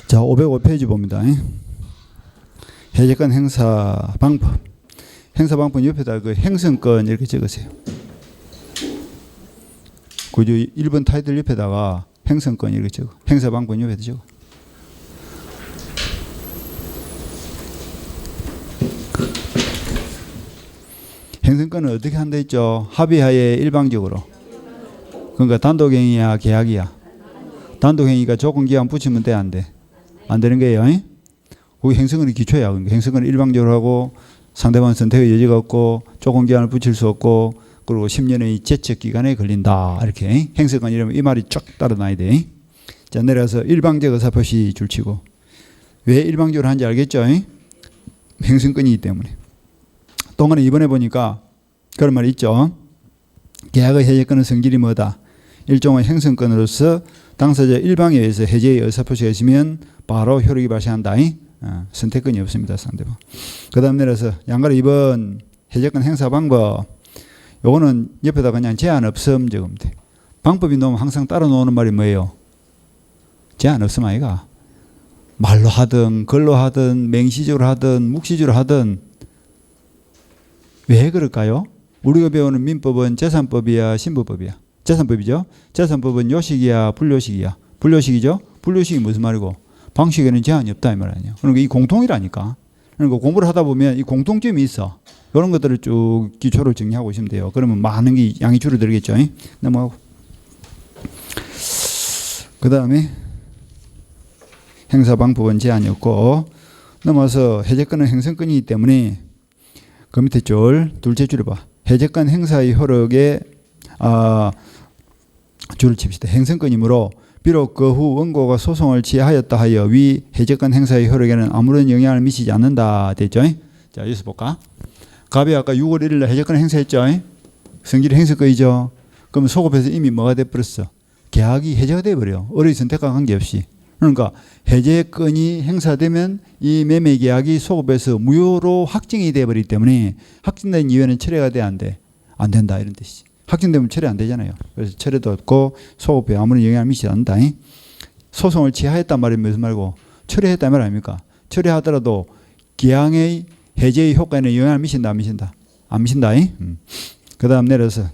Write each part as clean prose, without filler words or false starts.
자, 505페이지 봅니다. 해제권 행사 방법. 행사 방법 옆에다 그 행성권 이렇게 적으세요. 그죠? 1번 타이틀 옆에다가 행성권 이렇게 적어. 행사 방법 옆에다 적어. 행성권은 어떻게 한다 했죠? 합의하에 일방적으로. 그러니까 단독행위야, 계약이야. 단독행위가 조건기한 붙이면 돼, 안 돼? 안 되는 거예요. 거기 행성권이 기초야. 그러니까 행성권을 일방적으로 하고 상대방 선택의 여지가 없고 조건기한을 붙일 수 없고 그리고 10년의 제척 기간에 걸린다. 이렇게 행성권 이러면 이 말이 쫙 따라놔야 돼. 자, 내려서 일방적 의사표시 줄치고. 왜 일방적으로 하는지 알겠죠? 행성권이기 때문에. 동안에 이번에 보니까 그런 말이 있죠. 계약의 해제권의 성질이 뭐다? 일종의 행성권으로서 당사자 일방에 의해서 해제의 의사표시가 있으면 바로 효력이 발생한다. 선택권이 없습니다. 상대방. 그 다음 내려서 양가로 2번 해제권 행사 방법. 요거는 옆에다 그냥 제한 없음 적으면 돼. 방법이 너무 항상 따라 놓는 말이 뭐예요? 제한 없음 아이가. 말로 하든 글로 하든 맹시적으로 하든 묵시적으로 하든. 왜 그럴까요? 우리가 배우는 민법은 재산법이야 신부법이야? 재산법이죠. 재산법은 요식이야 불요식이야? 불요식이죠. 불요식이 무슨 말이고? 방식에는 제한이 없다 이 말 아니에요. 그러니까 이 공통이라니까. 그러니까 공부를 하다 보면 이 공통점이 있어. 이런 것들을 쭉 기초로 정리하고 오시면 돼요. 그러면 많은 게 양이 줄어들겠죠. 넘어가고. 그 다음에 행사 방법은 제한이 없고 넘어서 해제권은 행성권이기 때문에 그 밑에 줄 둘째 줄에 봐. 해제권 행사의 효력에 줄을 칩시다. 행성권이므로 비록 그 후 원고가 소송을 취하였다 하여 위 해제권 행사의 효력에는 아무런 영향을 미치지 않는다. 됐죠? 자, 여기서 볼까? 갑이 아까 6월 1일 날 해제권 행사했죠? 성질이 행성권이죠? 그러면 소급해서 이미 뭐가 돼버렸어? 계약이 해제가 돼버려. 어뢰 선택과 관계없이. 그러니까 해제권이 행사되면 이 매매 계약이 소급해서 무효로 확정이 돼버리기 때문에 확정된 이유에는 철회가 돼, 안 돼? 안 된다 이런 뜻이지. 확정되면 철회 안 되잖아요. 그래서 철회도 없고 소급에 아무런 영향을 미치지 않는다. 소송을 취하했단 말이 무슨 말고 철회했단 말 아닙니까? 철회하더라도 기항의 해제의 효과에는 영향을 미친다 안 미친다? 안 미친다. 그 다음 내려서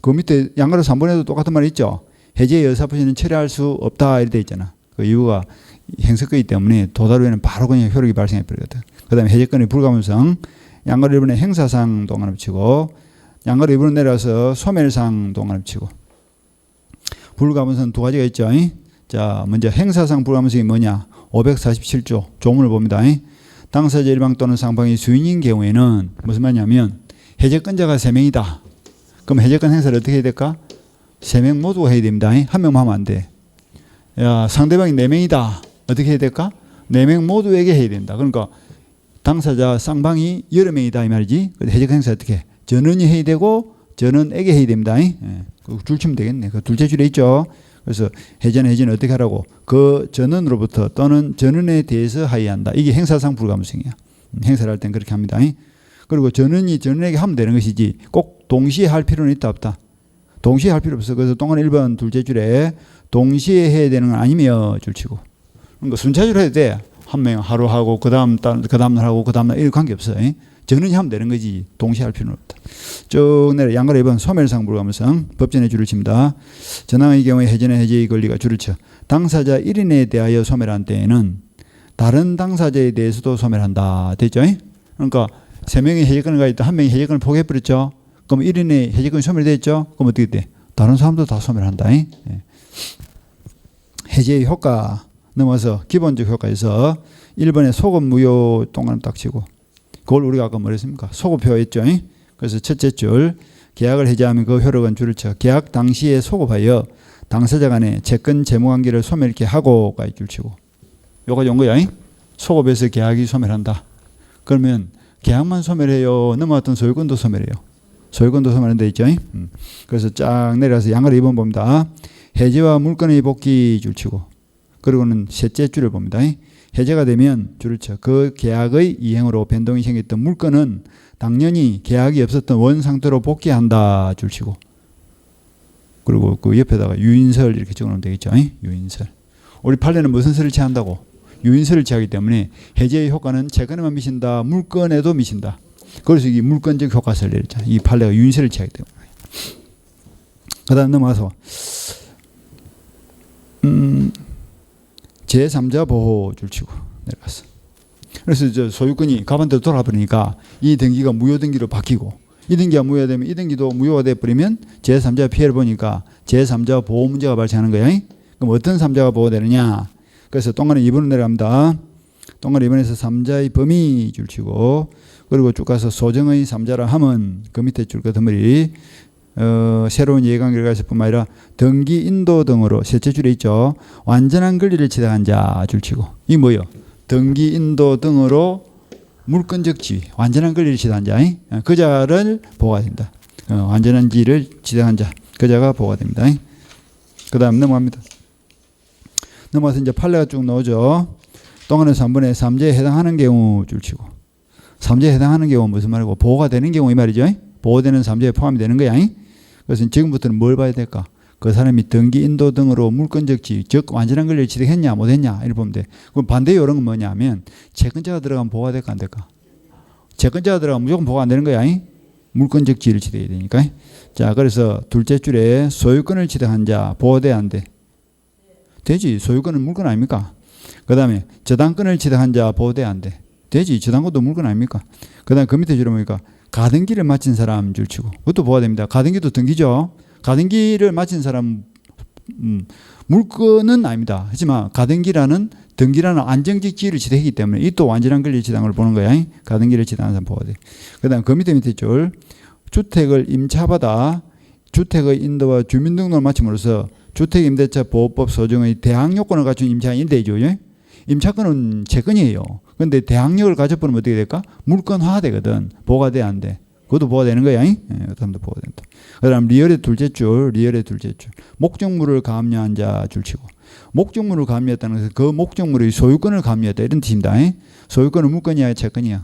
그 밑에 양가로 3번에도 똑같은 말이 있죠. 해제의 의사표시는 철회할 수 없다 이렇게 돼 있잖아. 그 이유가 행석이기 때문에 도달후에는 바로 그냥 효력이 발생해 버리거든. 그 다음에 해제권의 불가분성 양가로 1번에 행사상 동안을 붙이고 양가로 2번은 내려서 소멸상 동안을 붙이고 불가분성 두 가지가 있죠. 자, 먼저 행사상 불가분성이 뭐냐? 547조 조문을 봅니다. 당사자 일방 또는 상방이 수인인 경우에는 무슨 말이냐면 해제권자가 3명이다. 그럼 해제권 행사를 어떻게 해야 될까? 3명 모두가 해야 됩니다. 한 명만 하면 안 돼. 야, 상대방이 4명이다. 어떻게 해야 될까? 4명 모두에게 해야 된다. 그러니까 당사자 쌍방이 여러 명이다 이 말이지. 해제권 행사 어떻게 해? 전원이 해야 되고 전원에게 해야 됩니다. 줄 치면 되겠네. 그 둘째 줄에 있죠. 그래서 해제는 어떻게 하라고? 그 전원으로부터 또는 전원에 대해서 하여한다. 이게 행사상 불가분성이야. 행사를 할 땐 그렇게 합니다. 그리고 전원이 전원에게 하면 되는 것이지 꼭 동시에 할 필요는 있다 없다? 동시에 할 필요 없어. 그래서 동안 1번 둘째 줄에 동시에 해야 되는 건 아니며 줄치고. 그러니까 순차적으로 해도 돼. 한 명 하루 하고 그 다음 날 하고 그 다음 날 이런 관계 없어. 전원이 하면 되는 거지 동시에 할 필요는 없다. 쭉 내려 양가로 2번 소멸상 불가분성 법전에 줄을 칩니다. 전항의 경우에 해제나 해제의 권리가 줄을 쳐. 당사자 1인에 대하여 소멸한 때에는 다른 당사자에 대해서도 소멸한다. 됐죠? 그러니까 3명이 해제권을 가지고 있다. 1명이 해제권을 포기해버렸죠. 그럼 1인의 해제권이 소멸됐죠? 그럼 어떻게 돼? 다른 사람도 다 소멸한다. 해제의 효과 넘어서 기본적 효과에서 1번에 소급 무효 동안 딱 치고 그걸 우리가 아까 뭐랬습니까? 소급효였죠. 그래서 첫째 줄 계약을 해제하면 그 효력은 줄을 쳐. 계약 당시에 소급하여 당사자 간의 채권 재무관계를 소멸케 하고가 줄 치고 요까지 온 거야. 소급해서 계약이 소멸한다. 그러면 계약만 소멸해요? 넘어왔던 소유권도 소멸해요? 소유권도 소멸한데 있죠. 그래서 쫙 내려서 양가로 2번 봅니다. 해제와 물건의 복귀 줄 치고 그리고는 셋째 줄을 봅니다. 해제가 되면 줄을 쳐. 그 계약의 이행으로 변동이 생겼던 물건은 당연히 계약이 없었던 원 상태로 복귀한다 줄 치고 그리고 그 옆에다가 유인설 이렇게 적어놓으면 되겠죠. 유인설. 우리 판례는 무슨 설을 취한다고? 유인세를 취하기 때문에 해제의 효과는 채권에만 미친다. 물건에도 미친다. 그래서 이 물건적 효과설을 내렸잖아요. 이 판례가 유인세를 취하기 때문에. 그 다음 넘어가서 제3자 보호줄 치고 내려갔어. 그래서 저 소유권이 가반대로 돌아버리니까 이 등기가 무효등기로 바뀌고 이 등기가 무효되면 이 등기도 무효가 돼버리면 제3자 피해를 보니까 제3자 보호 문제가 발생하는 거야. 그럼 어떤 3자가 보호되느냐. 그래서 동간에 2번으로 내려갑니다. 동간에 2번에서 3자의 범위 줄 치고 그리고 쭉 가서 소정의 3자라 함은 그 밑에 줄 것들이 새로운 이해관계를 가질 뿐만 아니라 등기 인도 등으로 셋째 줄에 있죠. 완전한 권리를 취득한 자 줄 치고 이게 뭐예요? 등기 인도 등으로 물권적 지위 완전한 권리를 취득한 자 그 자를 보호가 된다. 완전한 지위를 취득한 자 그 자가 보호가 됩니다. 그 다음 넘어갑니다. 넘어가서 이제 판례가 쭉 나오죠. 동안에서 3번에 3제에 해당하는 경우 줄 치고 3제에 해당하는 경우 무슨 말이고 보호가 되는 경우 이 말이죠. 보호되는 3제에 포함이 되는 거야. 그래서 지금부터는 뭘 봐야 될까? 그 사람이 등기 인도 등으로 물권적 지위 즉 완전한 권리를 취득했냐 못했냐 이렇게 보면 돼. 그럼 반대 이런 건 뭐냐면 채권자가 들어가면 보호가 될까 안 될까? 채권자가 들어가면 무조건 보호가 안 되는 거야. 물권적 지위를 취득해야 되니까. 자 그래서 둘째 줄에 소유권을 취득한 자 보호돼야 안 돼? 되지. 소유권은 물건 아닙니까? 그 다음에 저당권을 취득한 자 보호돼야 안 돼? 되지. 저당권도 물건 아닙니까? 그 다음에 그 밑에 줄에 보니까 가등기를 마친 사람 줄 치고 그것도 보호가 됩니다. 가등기도 등기죠. 가등기를 마친 사람 물건은 아닙니다. 하지만 가등기라는 등기라는 안정적 지위를 취득했기 때문에 이 또 완전한 권리 취득을 보는 거야. 가등기를 취득한 사람 보호가 돼. 그 다음 그 밑에 줄 주택을 임차받아 주택의 인도와 주민등록을 마침으로써 주택임대차 보호법 소정의 대항요건을 갖춘 임차인 임대죠. 임차권은 채권이에요. 그런데 대항력을 가져버리면 어떻게 될까? 물건화 되거든. 보호가 돼 안 돼? 그것도 보호가 되는 거야. 그다음도 보호가 된다. 그다음 리얼의 둘째 줄. 목적물을 감유한 자 줄치고 목적물을 감유했다는 것은 그 목적물의 소유권을 감유했다 이런 뜻입니다. 소유권은 물건이야 채권이야?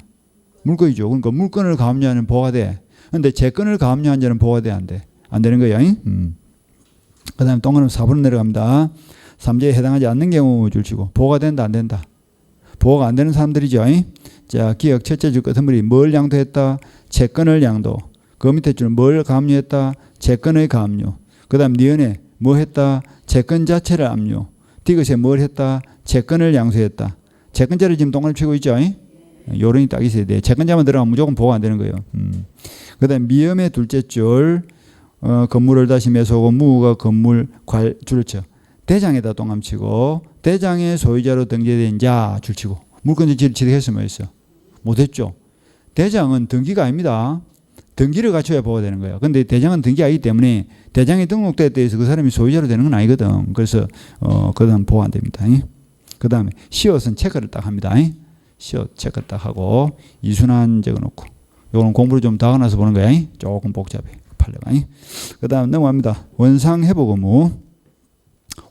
물건이죠. 그러니까 물건을 감유하는 보호가 돼. 그런데 채권을 감유한 자는 보호가 돼 안 돼? 안 되는 거야. 그 다음에 동그라미 4번으로 내려갑니다. 3제에 해당하지 않는 경우 줄치고 보호가 된다 안 된다? 보호가 안 되는 사람들이죠. 자 기억 첫째 줄 끝머리 뭘 양도했다? 채권을 양도. 그 밑에 줄은 뭘 감유했다? 채권의 감유. 그 다음 니은에 뭐 했다? 채권 자체를 압류. 디귿에 뭘 했다? 채권을 양수했다. 채권자를 지금 동그라미 치고 있죠. 요런이 딱 있어야 돼. 채권자만 들어가면 무조건 보호가 안 되는 거예요. 그 다음 미음의 둘째 줄 건물을 다시 매수하고 무가 건물 줄쳐 대장에다 동그라미 치고 대장의 소유자로 등재된 자 줄치고 물권적 지위를 취득했으면 뭐였어? 못했죠. 대장은 등기가 아닙니다. 등기를 갖춰야 보호가 되는 거예요. 그런데 대장은 등기가 아니기 때문에 대장이 등록됐다 해서 그 사람이 소유자로 되는 건 아니거든. 그래서 그 다음 보호 안 됩니다. 그 다음에 시옷은 체크를 딱 합니다. 시옷 체크 딱 하고 이순환 적어놓고 요거는 공부를 좀 더 하고 나서 보는 거야. 조금 복잡해. 판례가. 그 다음 넘어갑니다. 원상 회복 의무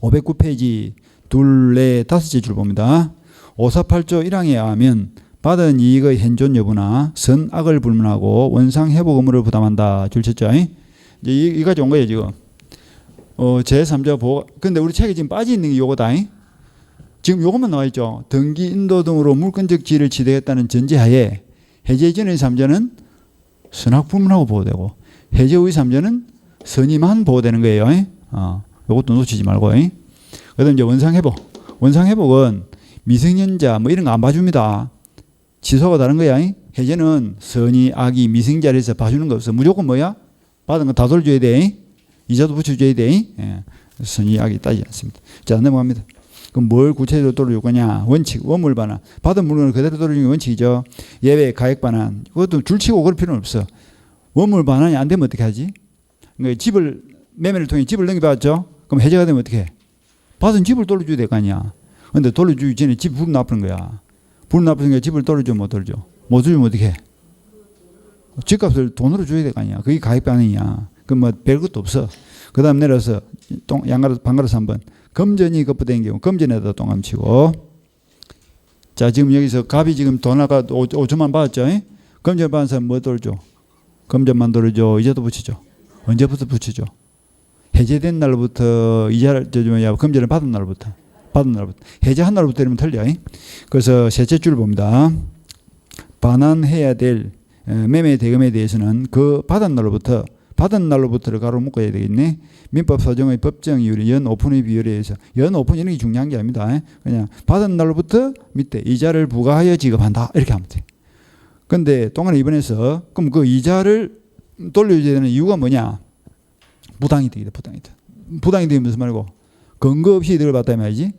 509페이지 둘, 넷, 다섯째 줄 봅니다. 548조 1항에 의하면 받은 이익의 현존 여부나 선악을 불문하고 원상 회복 의무를 부담한다. 줄 쳤죠. 이제 이까지 온 거예요 지금. 제3자 보호. 근데 우리 책에 지금 빠져 있는 게 요거다. 지금 요것만 나와 있죠. 등기 인도 등으로 물권적 지위를 취득했다는 전제하에 해제 전의 3자는 선악 불문하고 보호되고 해제 후의 3자는 선의만 보호되는 거예요. 요것도 놓치지 말고. 그다음 이제 원상 회복. 원상 회복은 미성년자 뭐 이런 거 안 봐줍니다. 취소가 다른 거야. 해제는 선의, 악의, 미성자를 해서 봐주는 거 없어. 무조건 뭐야? 받은 거 다 돌려줘야 돼. 이자도 붙여줘야 돼. 선의, 악의 따지지 않습니다. 자 넘어갑니다. 그럼 뭘 구체적으로 돌려줄 거냐? 원칙, 원물 반환. 받은 물건을 그대로 돌려주는 게 원칙이죠. 예외, 가액 반환. 그것도 줄치고 그럴 필요는 없어. 원물 반환이 안 되면 어떻게 하지? 그러니까 집을 매매를 통해 집을 넘겨받았죠. 그럼 해제가 되면 어떻게 해? 받은 집을 돌려줘야 될 거 아니야. 근데 돌려주기 전에 집 불 나쁘는 거야. 불 나쁘니까 집을 돌려줘 못 돌려줘. 못 주면 어떻게 해? 집값을 돈으로 줘야 될 거 아니야. 그게 가액 반환이야. 그럼 뭐 별것도 없어. 그 다음 내려서 방가로서 한번 금전이 거부된 경우 금전에다 동감 치고 자 지금 여기서 갑이 지금 돈 아까 5천만 받았죠. 금전 받은 사람 뭐 돌려줘? 금전만 돌려줘. 이자도 붙이죠. 언제부터 붙이죠? 해제된 날부터 이자를 금전을 받은 날부터 받은 날부터. 해제한 날부터 이러면 틀려. 그래서 셋째 줄 봅니다. 반환해야 될 매매 대금에 대해서는 그 받은 날로부터를 가로 묶어야 되겠네. 민법 사정의 법정 이율이 연 오픈의 비율에 의해서 연 오픈 이런 게 중요한 게 아닙니다. 그냥 받은 날로부터 밑에 이자를 부과하여 지급한다 이렇게 하면 돼. 근데 동안에 이번에서 그럼 그 이자를 돌려줘야 되는 이유가 뭐냐? 부당이득이다. 부당이득이 무슨 말이고 근거 없이 이득을 봤다 이 말이지.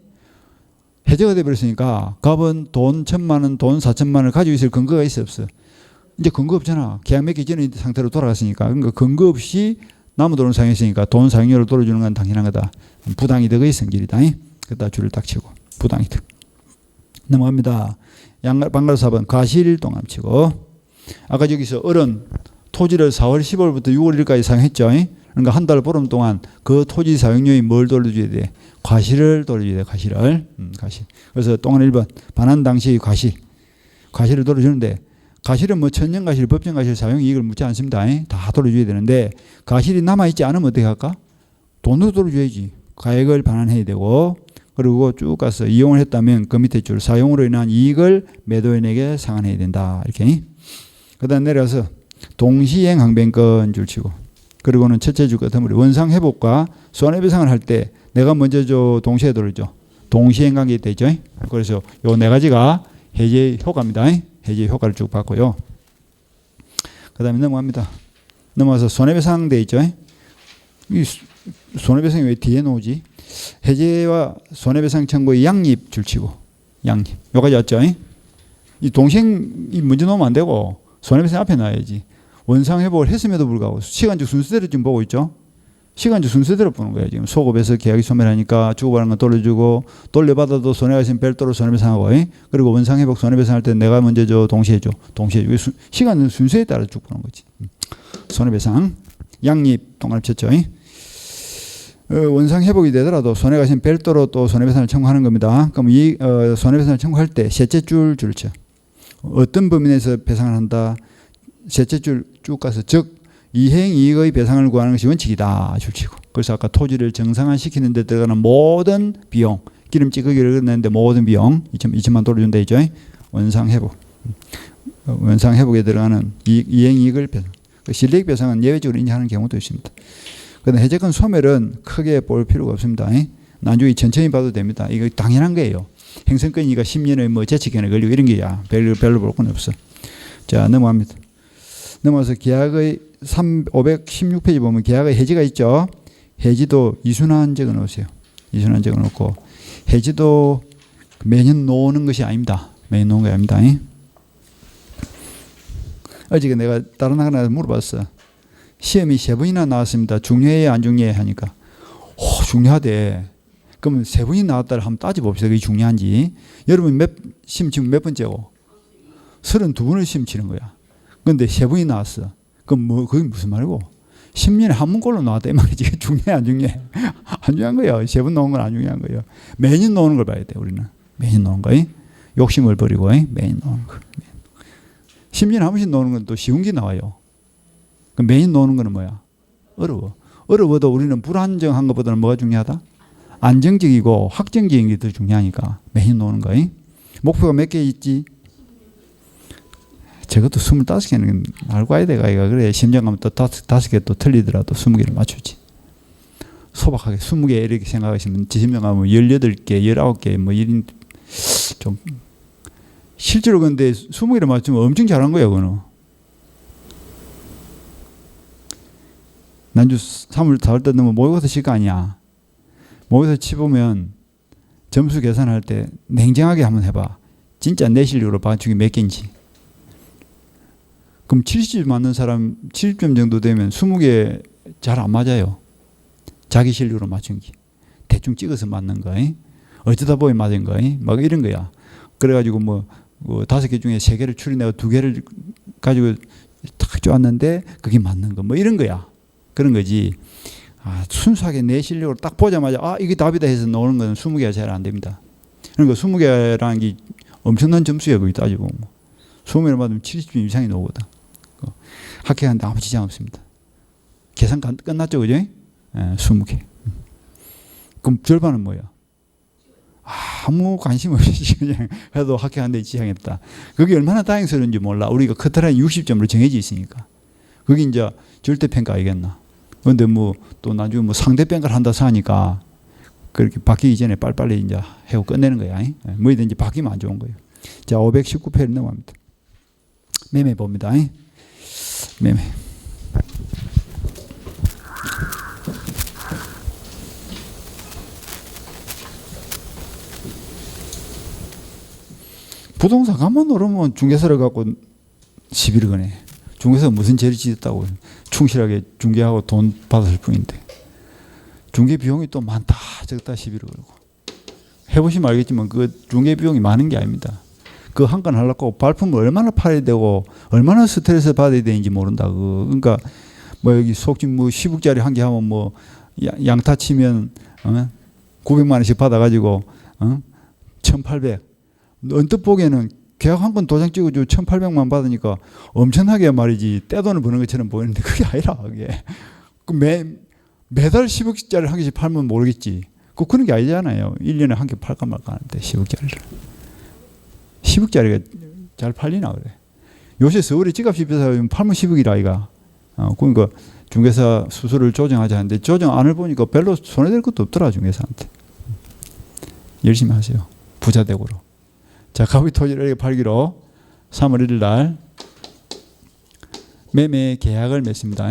해제가 돼버렸으니까 갑은 돈 1,000만 원, 돈 4,000만 원을 가지고 있을 근거가 있어 없어? 이제 근거 없잖아. 계약 맺기 전의 상태로 돌아갔으니까. 그러니까 근거 없이 남은 돈을 사용했으니까 돈 사용료를 돌려주는 건 당연한 거다. 부당이득의 성질이다. 그다 줄을 딱 치고 부당이득. 넘어갑니다. 방가로 4번 과실동함 치고 아까 저기서 어른 토지를 4월 15일부터 6월 1일까지 사용했죠. 그러니까 한 달 보름 동안 그 토지 사용료에 뭘 돌려줘야 돼? 과실을 돌려줘야 돼. 과실. 그래서 동안 1번 반환 당시 과실을 돌려주는데 과실은 뭐 천년과실, 법정과실 사용이익을 묻지 않습니다. 다 돌려줘야 되는데 과실이 남아있지 않으면 어떻게 할까? 돈으로 돌려줘야지. 가액을 반환해야 되고 그리고 쭉 가서 이용을 했다면 그 밑에 줄 사용으로 인한 이익을 매도인에게 상환해야 된다. 이렇게. 그 다음 내려가서 동시행 항변권 줄 치고 그리고는 첫째 줄 끝머리 원상 회복과 손해배상을 할 때 내가 먼저 동시에 돌리죠. 동시행 관계 되죠. 그래서 요 네 가지가 해제 효과입니다. 해제 효과를 쭉 받고요. 그 다음에 넘어갑니다. 넘어가서 손해배상 돼 있죠. 이 손해배상이 왜 뒤에 나오지? 해제와 손해배상 청구의 양립 줄치고 양립 여기까지 왔죠. 이 동시행이 먼저 놓으면 안 되고 손해배상 앞에 놔야지. 원상회복을 했음에도 불구하고 시간적 순서대로 지금 보고 있죠. 시간적 순서대로 보는 거예요. 지금 소급해서 계약이 소멸하니까 주고받은 건 돌려주고 돌려받아도 손해가 있으면 별도로 손해배상하고 그리고 원상회복 손해배상할 때 내가 먼저 동시에 줘. 시간 순서에 따라 쭉 보는 거지. 손해배상 양립 동안을 쳤죠. 원상회복이 되더라도 손해가 있으면 별도로 또 손해배상을 청구하는 겁니다. 그럼 이 손해배상을 청구할 때 셋째 줄을 쳐. 어떤 범위 내에서 배상을 한다. 셋째 줄 쭉 가서 즉 이행이익의 배상을 구하는 것이 원칙이다 줄치고 그래서 아까 토지를 정상화시키는 데 들어가는 모든 비용 기름 찌꺼기를 걷는데 모든 비용 2천만 돌려준다 있죠. 원상회복에 들어가는 이행이익을 배상 실리익 배상은 예외적으로 인정하는 경우도 있습니다. 그런데 해제권 소멸은 크게 볼 필요가 없습니다. 나중에 천천히 봐도 됩니다. 이거 당연한 거예요. 행성권이가 10년의 뭐 재치권에 걸리고 이런 게야 별로 볼 건 없어. 자 넘어갑니다. 넘어서 계약의 516페이지 보면 계약의 해지가 있죠. 해지도 이순환 적어 놓으세요. 이순환 적어 놓고 해지도 매년 놓는 것이 아닙니다. 매년 놓는 게 아닙니다. 어저께 내가 다른 학원에서 물어봤어. 시험이 3번이나 나왔습니다. 중요해요 안 중요해 하니까 중요하대. 그러면 3번이 나왔다를 한번 따져봅시다. 그게 중요한지. 여러분 시험 지금 몇 번째고? 32번을 시험 치는 거야. 근데 3번이 나왔어. 그럼 그게 무슨 말이고? 10년에 한 문꼴로 나왔다 이 말이지. 이게 중요해 안 중요해? 안 중요한 거예요. 3번 나온 건 안 중요한 거예요. 매년 나오는 걸 봐야 돼 우리는. 매년 나오는 거. 욕심을 버리고 매년 나오는 거. 10년에 한 번씩 나오는 건 또 쉬운 게 나와요. 그럼 매년 나오는 거는 뭐야? 어려워도 우리는 불안정한 것보다는 뭐가 중요하다? 안정적이고 확정적인 게 더 중요하니까 매년 나오는 거. 목표가 몇 개 있지? 저것도 25개는 알고 와야 돼가. 그래 심정 가면 또 5개 또 틀리더라도 20개를 맞추지. 소박하게 20개 이렇게 생각하시면 지심정 가면 18개, 19개 뭐 이런 좀 실제로 근데 20개를 맞추면 엄청 잘한 거예요. 그거는. 난주 3월 4월 때 너무 모의고사 칠 거 아니야. 모의고사 치보면 점수 계산할 때 냉정하게 한번 해봐. 진짜 내 실력으로 맞추기 몇 개인지. 그럼 70점 맞는 사람 70점 정도 되면 20개 잘 안 맞아요. 자기 실력으로 맞춘 게. 대충 찍어서 맞는 거. 어쩌다 보니 맞은 거. 막 이런 거야. 그래가지고 뭐 5개 중에 3개를 추리내고 2개를 가지고 탁 쪼았는데 그게 맞는 거. 뭐 이런 거야. 그런 거지. 순수하게 내 실력으로 딱 보자마자 이게 답이다 해서 나오는 건 20개가 잘 안 됩니다. 그러니까 20개라는 게 엄청난 점수예요. 거기 따지고. 20개를 맞으면 70점 이상이 나오거든. 합격하는데 아무 지장 없습니다. 계산 끝났죠, 그죠? 20개. 그럼 절반은 뭐야? 아무 관심 없이 그냥 해도 합격한 데 지향했다. 그게 얼마나 다행스러운지 몰라. 우리가 커트라인 60점으로 정해져 있으니까. 그게 이제 절대평가 아니겠나. 그런데 뭐 또 나중에 뭐 상대평가를 한다 하니까 그렇게 바뀌기 전에 빨리빨리 이제 해고 끝내는 거야. 뭐든지 바뀌면 안 좋은 거예요. 자, 519페이지 넘어갑니다. 매매 봅니다. 매매. 부동산 가만 오르면 중개사를 갖고 시비를 거네. 중개사가 무슨 죄를 지었다고 충실하게 중개하고 돈 받았을 뿐인데. 중개 비용이 또 많다 적다 시비를 걸고. 해보시면 알겠지만 그 중개 비용이 많은 게 아닙니다. 그 한 건 하려고 발품을 얼마나 팔아야 되고 얼마나 스트레스 받아야 되는지 모른다. 그러니까 뭐 여기 속집 뭐 10억짜리 한 개 하면 뭐 양타 치면 900만 원씩 받아가지고 1,800. 언뜻 보기에는 계약 한 건 도장 찍어주고 1,800만 받으니까 엄청나게 말이지 떼돈을 버는 것처럼 보이는데 그게 아니라 그게 매달 10억짜리 한 개씩 팔면 모르겠지. 그런 게 아니잖아요. 1년에 한 개 팔까 말까 하는데 10억짜리를. 10억짜리가 잘 팔리나 그래. 요새 서울에 집값이 비싸서 팔면 10억이라 아이가. 그러니까 중개사 수수료를 조정하자 하는데 조정 안을 보니까 별로 손해될 것도 없더라 중개사한테. 열심히 하세요. 부자대고로. 자, 가구이 토지를 이렇게 팔기로 3월 1일 날 매매 계약을 맺습니다.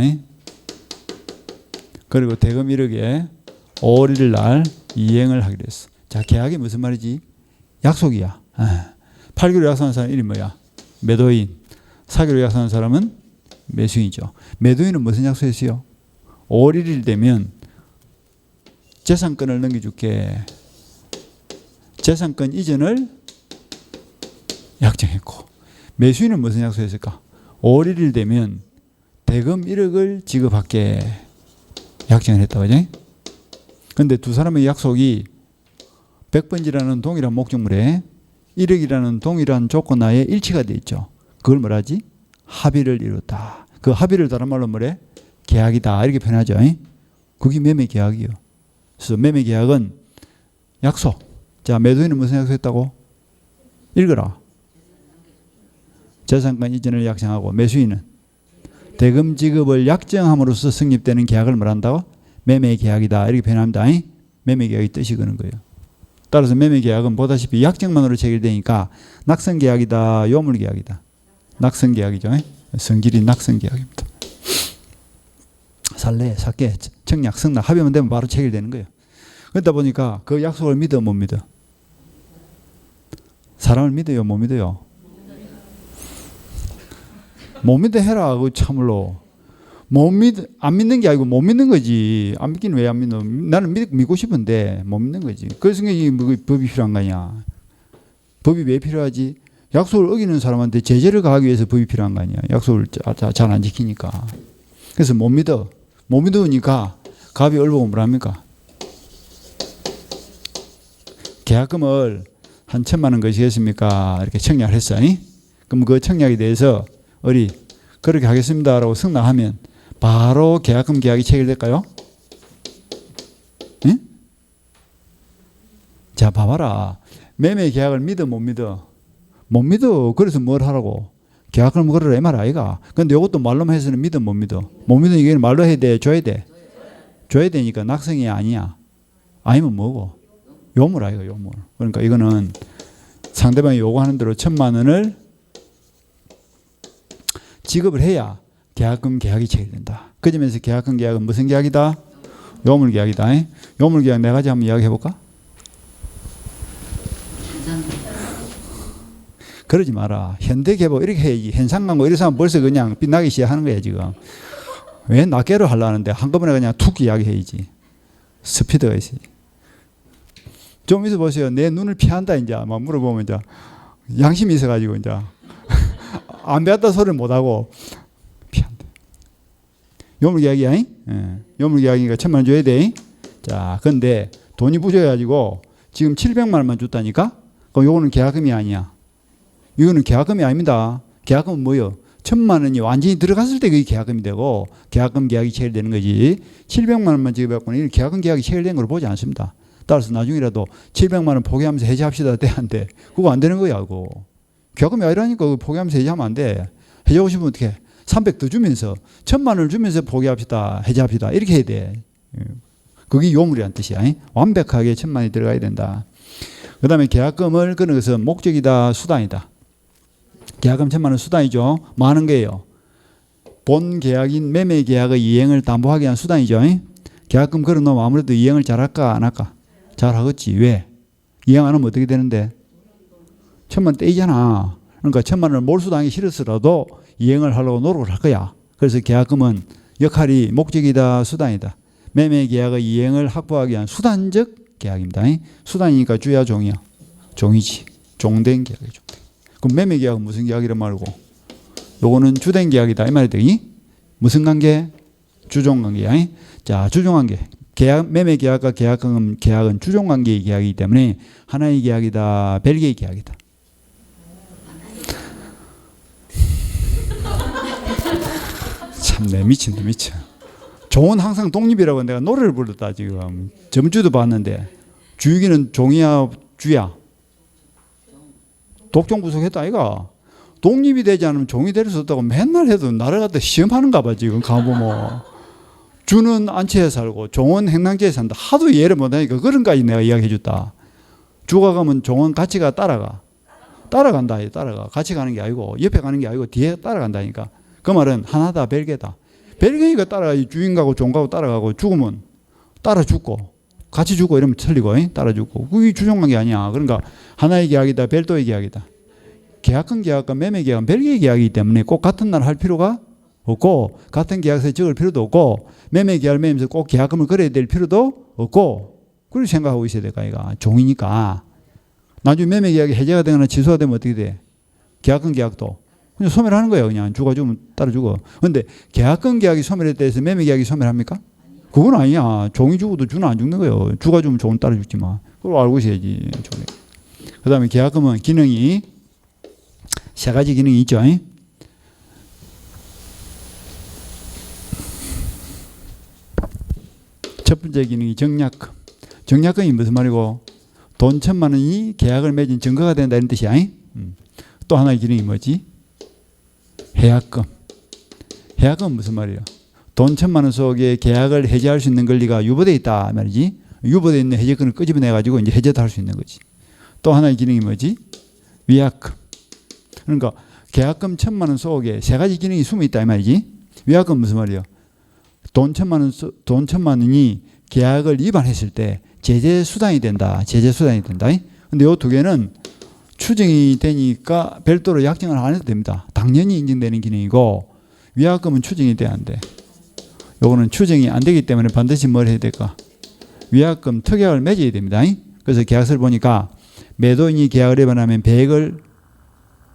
그리고 대금 1억에 5월 1일 날 이행을 하기로 했어. 자, 계약이 무슨 말이지? 약속이야. 팔기로 약속한 사람 이름이 뭐야? 매도인. 사기로 약속한 사람은 매수인이죠. 매도인은 무슨 약속했어요? 5월 1일 되면 재산권을 넘겨줄게. 재산권 이전을 약정했고, 매수인은 무슨 약속했을까? 5월 1일 되면 대금 1억을 지급할게 약정을 했다. 그죠? 그런데 두 사람의 약속이 100번지라는 동일한 목적물에 1억이라는 동일한 조건 하에 일치가 돼 있죠. 그걸 뭐라지? 합의를 이뤘다. 그 합의를 다른 말로 뭐래? 계약이다. 이렇게 표현하죠. 그게 매매 계약이에요. 그래서 매매 계약은 약속. 자, 매도인은 무슨 약속했다고? 읽어라. 재산권 이전을 약정하고, 매수인은 대금 지급을 약정함으로써 성립되는 계약을 뭐란다고? 매매 계약이다. 이렇게 표현합니다. 매매 계약의 뜻이 그런 거예요. 따라서 매매 계약은 보다시피 약정만으로 체결되니까 낙선 계약이다, 요물 계약이다. 낙선 계약이죠. 성질이 낙선 계약입니다. 살래, 삭게, 청약, 승낙 합의만 되면 바로 체결되는 거예요. 그러다 보니까 그 약속을 믿어 못 믿어? 사람을 믿어요, 못 믿어요? 못 믿어 해라. 그 참을로. 안 믿는 게 아니고 못 믿는 거지. 안 믿기는 왜 안 믿어? 나는 믿고 싶은데 못 믿는 거지. 그래서 이게 뭐 법이 필요한 거냐? 법이 왜 필요하지? 약속을 어기는 사람한테 제재를 가하기 위해서 법이 필요한 거 아니야. 약속을 잘 안 지키니까. 그래서 못 믿어. 못 믿으니까 갑이 얼보고 뭐랍니까? 계약금을 한 1,000만 원 거시겠습니까? 이렇게 청약을 했어. 그럼 그 청약에 대해서 그렇게 하겠습니다라고 승낙하면 바로 계약금 계약이 체결될까요? 응? 자, 봐봐라. 매매 계약을 믿어 못 믿어? 못 믿어. 그래서 뭘 하라고? 계약금을 걸어라 이 말 아이가. 근데 이것도 말로만 해서는 믿어 못 믿어? 못 믿으면 이게 말로 해야 돼? 줘야 돼? 줘야 되니까 낙성이 아니야. 아니면 뭐고? 요물 아이가 요물. 그러니까 이거는 상대방이 요구하는 대로 1,000만 원을 지급을 해야 계약금 계약이 체결된다. 그 점에서 계약금 계약은 무슨 계약이다? 요물 계약이다. 요물 계약 네 가지 한번 이야기해 볼까? 그러지 마라. 현대개보 이렇게 해야지. 현상광고 이래서 하면 벌써 그냥 빛나기 시작하는 거야 지금. 왜 낱개로 하려는데 한꺼번에 그냥 툭 이야기해야지. 스피드가 있어야지. 좀 있어 보세요. 내 눈을 피한다 이제 막 물어보면 이제 양심이 있어가지고 이제 안 배웠다 소리를 못하고 피한대. 요물계약이야. 요물계약이니까 1,000만 원 줘야 돼. 자, 근데 돈이 부족해가지고 지금 700만 원만 줬다니까? 그럼 요거는 계약금이 아니야. 이거는 계약금이 아닙니다. 계약금은 뭐요? 1,000만 원이 완전히 들어갔을 때 그게 계약금이 되고 계약금 계약이 체결되는 거지. 700만 원만 지급해갖고는 계약금 계약이 체결된 걸 보지 않습니다. 따라서 나중이라도 700만 원 포기하면서 해지합시다. 돼, 안 돼? 그거 안 되는 거야, 그거. 계약금이 아니라니까 포기하면서 해지하면 안 돼. 해지하고 싶으면 어떻게 해? 300 더 주면서 1000만 원을 주면서 포기합시다. 해지합시다. 이렇게 해야 돼. 그게 요물이란 뜻이야. 완벽하게 1000만 원이 들어가야 된다. 그 다음에 계약금을 끄는 것은 목적이다, 수단이다. 계약금 1000만 원 수단이죠. 뭐 하는 거예요? 본 계약인 매매 계약의 이행을 담보하기 위한 수단이죠. 계약금 걸어놓으면 아무래도 이행을 잘할까 안 할까? 잘하겠지. 왜? 이행 안 하면 어떻게 되는데? 1000만 원 떼이잖아. 그러니까 1000만 원을 몰수당하기 싫었어도 이행을 하려고 노력을 할 거야. 그래서 계약금은 역할이 목적이다, 수단이다. 매매 계약의 이행을 확보하기 위한 수단적 계약입니다. 수단이니까 주야 종이야? 종이지. 종된 계약이죠. 그럼 매매 계약은 무슨 계약이란 말고? 요거는 주된 계약이다. 이 말이 되니? 무슨 관계? 주종 관계야. 자, 주종 관계. 계약, 매매 계약과 계약금 계약은 주종 관계의 계약이기 때문에 하나의 계약이다, 별개의 계약이다. 참내 미친다, 미쳐. 종은 항상 독립이라고 내가 노래를 불렀다 지금. 점주도 봤는데 주유기는 종이야, 주야? 독종 부속했다 아이가. 독립이 되지 않으면 종이 될 수 없다고 맨날 해도 나를 갖다 시험하는가 봐 지금 가보면. 주는 안치에 살고 종은 행랑지에 산다. 하도 이해를 못하니까 그런까지 내가 이야기해 줬다. 주가 가면 종은 같이 가 따라가. 따라간다. 따라가. 같이 가는 게 아니고 옆에 가는 게 아니고 뒤에 따라간다니까. 그 말은 하나다 별개다. 별개니까 따라가지. 주인가고 종가고 따라가고 죽으면 따라 죽고 같이 죽고 이러면 틀리고 따라 죽고. 그게 주종관계 아니야. 그러니까 하나의 계약이다. 별도의 계약이다. 계약금 계약과 매매 계약은 별개의 계약이기 때문에 꼭 같은 날 할 필요가 없고 같은 계약서에 적을 필요도 없고 매매 계약을 맺으면서 꼭 계약금을 걸어야 될 필요도 없고 그렇게 생각하고 있어야 될까 이가 종이니까. 나중에 매매 계약이 해제가 되거나 취소가 되면 어떻게 돼? 계약금 계약도 그냥 소멸하는 거예요. 그냥 주가 죽으면 따라 죽어. 그런데 계약금 계약이 소멸했다 해서 매매 계약이 소멸합니까? 그건 아니야. 종이 죽어도 주는 안 죽는 거예요. 주가 죽으면 종은 따라 죽지만. 그걸 알고 있어야지. 그 다음에 계약금은 기능이 세 가지 기능이 있죠. 첫 번째 기능이 정략금. 정략금이 무슨 말이고? 돈 1000만 원이 계약을 맺은 증거가 된다 이런 뜻이야. 또 하나의 기능이 뭐지? 해약금. 해약금은 무슨 말이에요? 돈 1000만 원 속에 계약을 해지할 수 있는 권리가 유보되어 있다 말이지. 유보되어 있는 해제권을 끄집어내 가지고 이제 해제도 할 수 있는 거지. 또 하나의 기능이 뭐지? 위약금. 그러니까 계약금 1000만 원 속에 세 가지 기능이 숨어 있다 이 말이지. 위약금 무슨 말이에요? 돈 1000만 원이 계약을 위반했을 때 제재 수단이 된다. 제재 수단이 된다. 근데 요 두 개는 추정이 되니까 별도로 약정을 안 해도 됩니다. 당연히 인정되는 기능이고 위약금은 추정이 돼야 안 돼. 요거는 추정이 안 되기 때문에 반드시 뭘 해야 될까? 위약금 특약을 맺어야 됩니다. 그래서 계약서를 보니까 매도인이 계약을 위반하면 배액을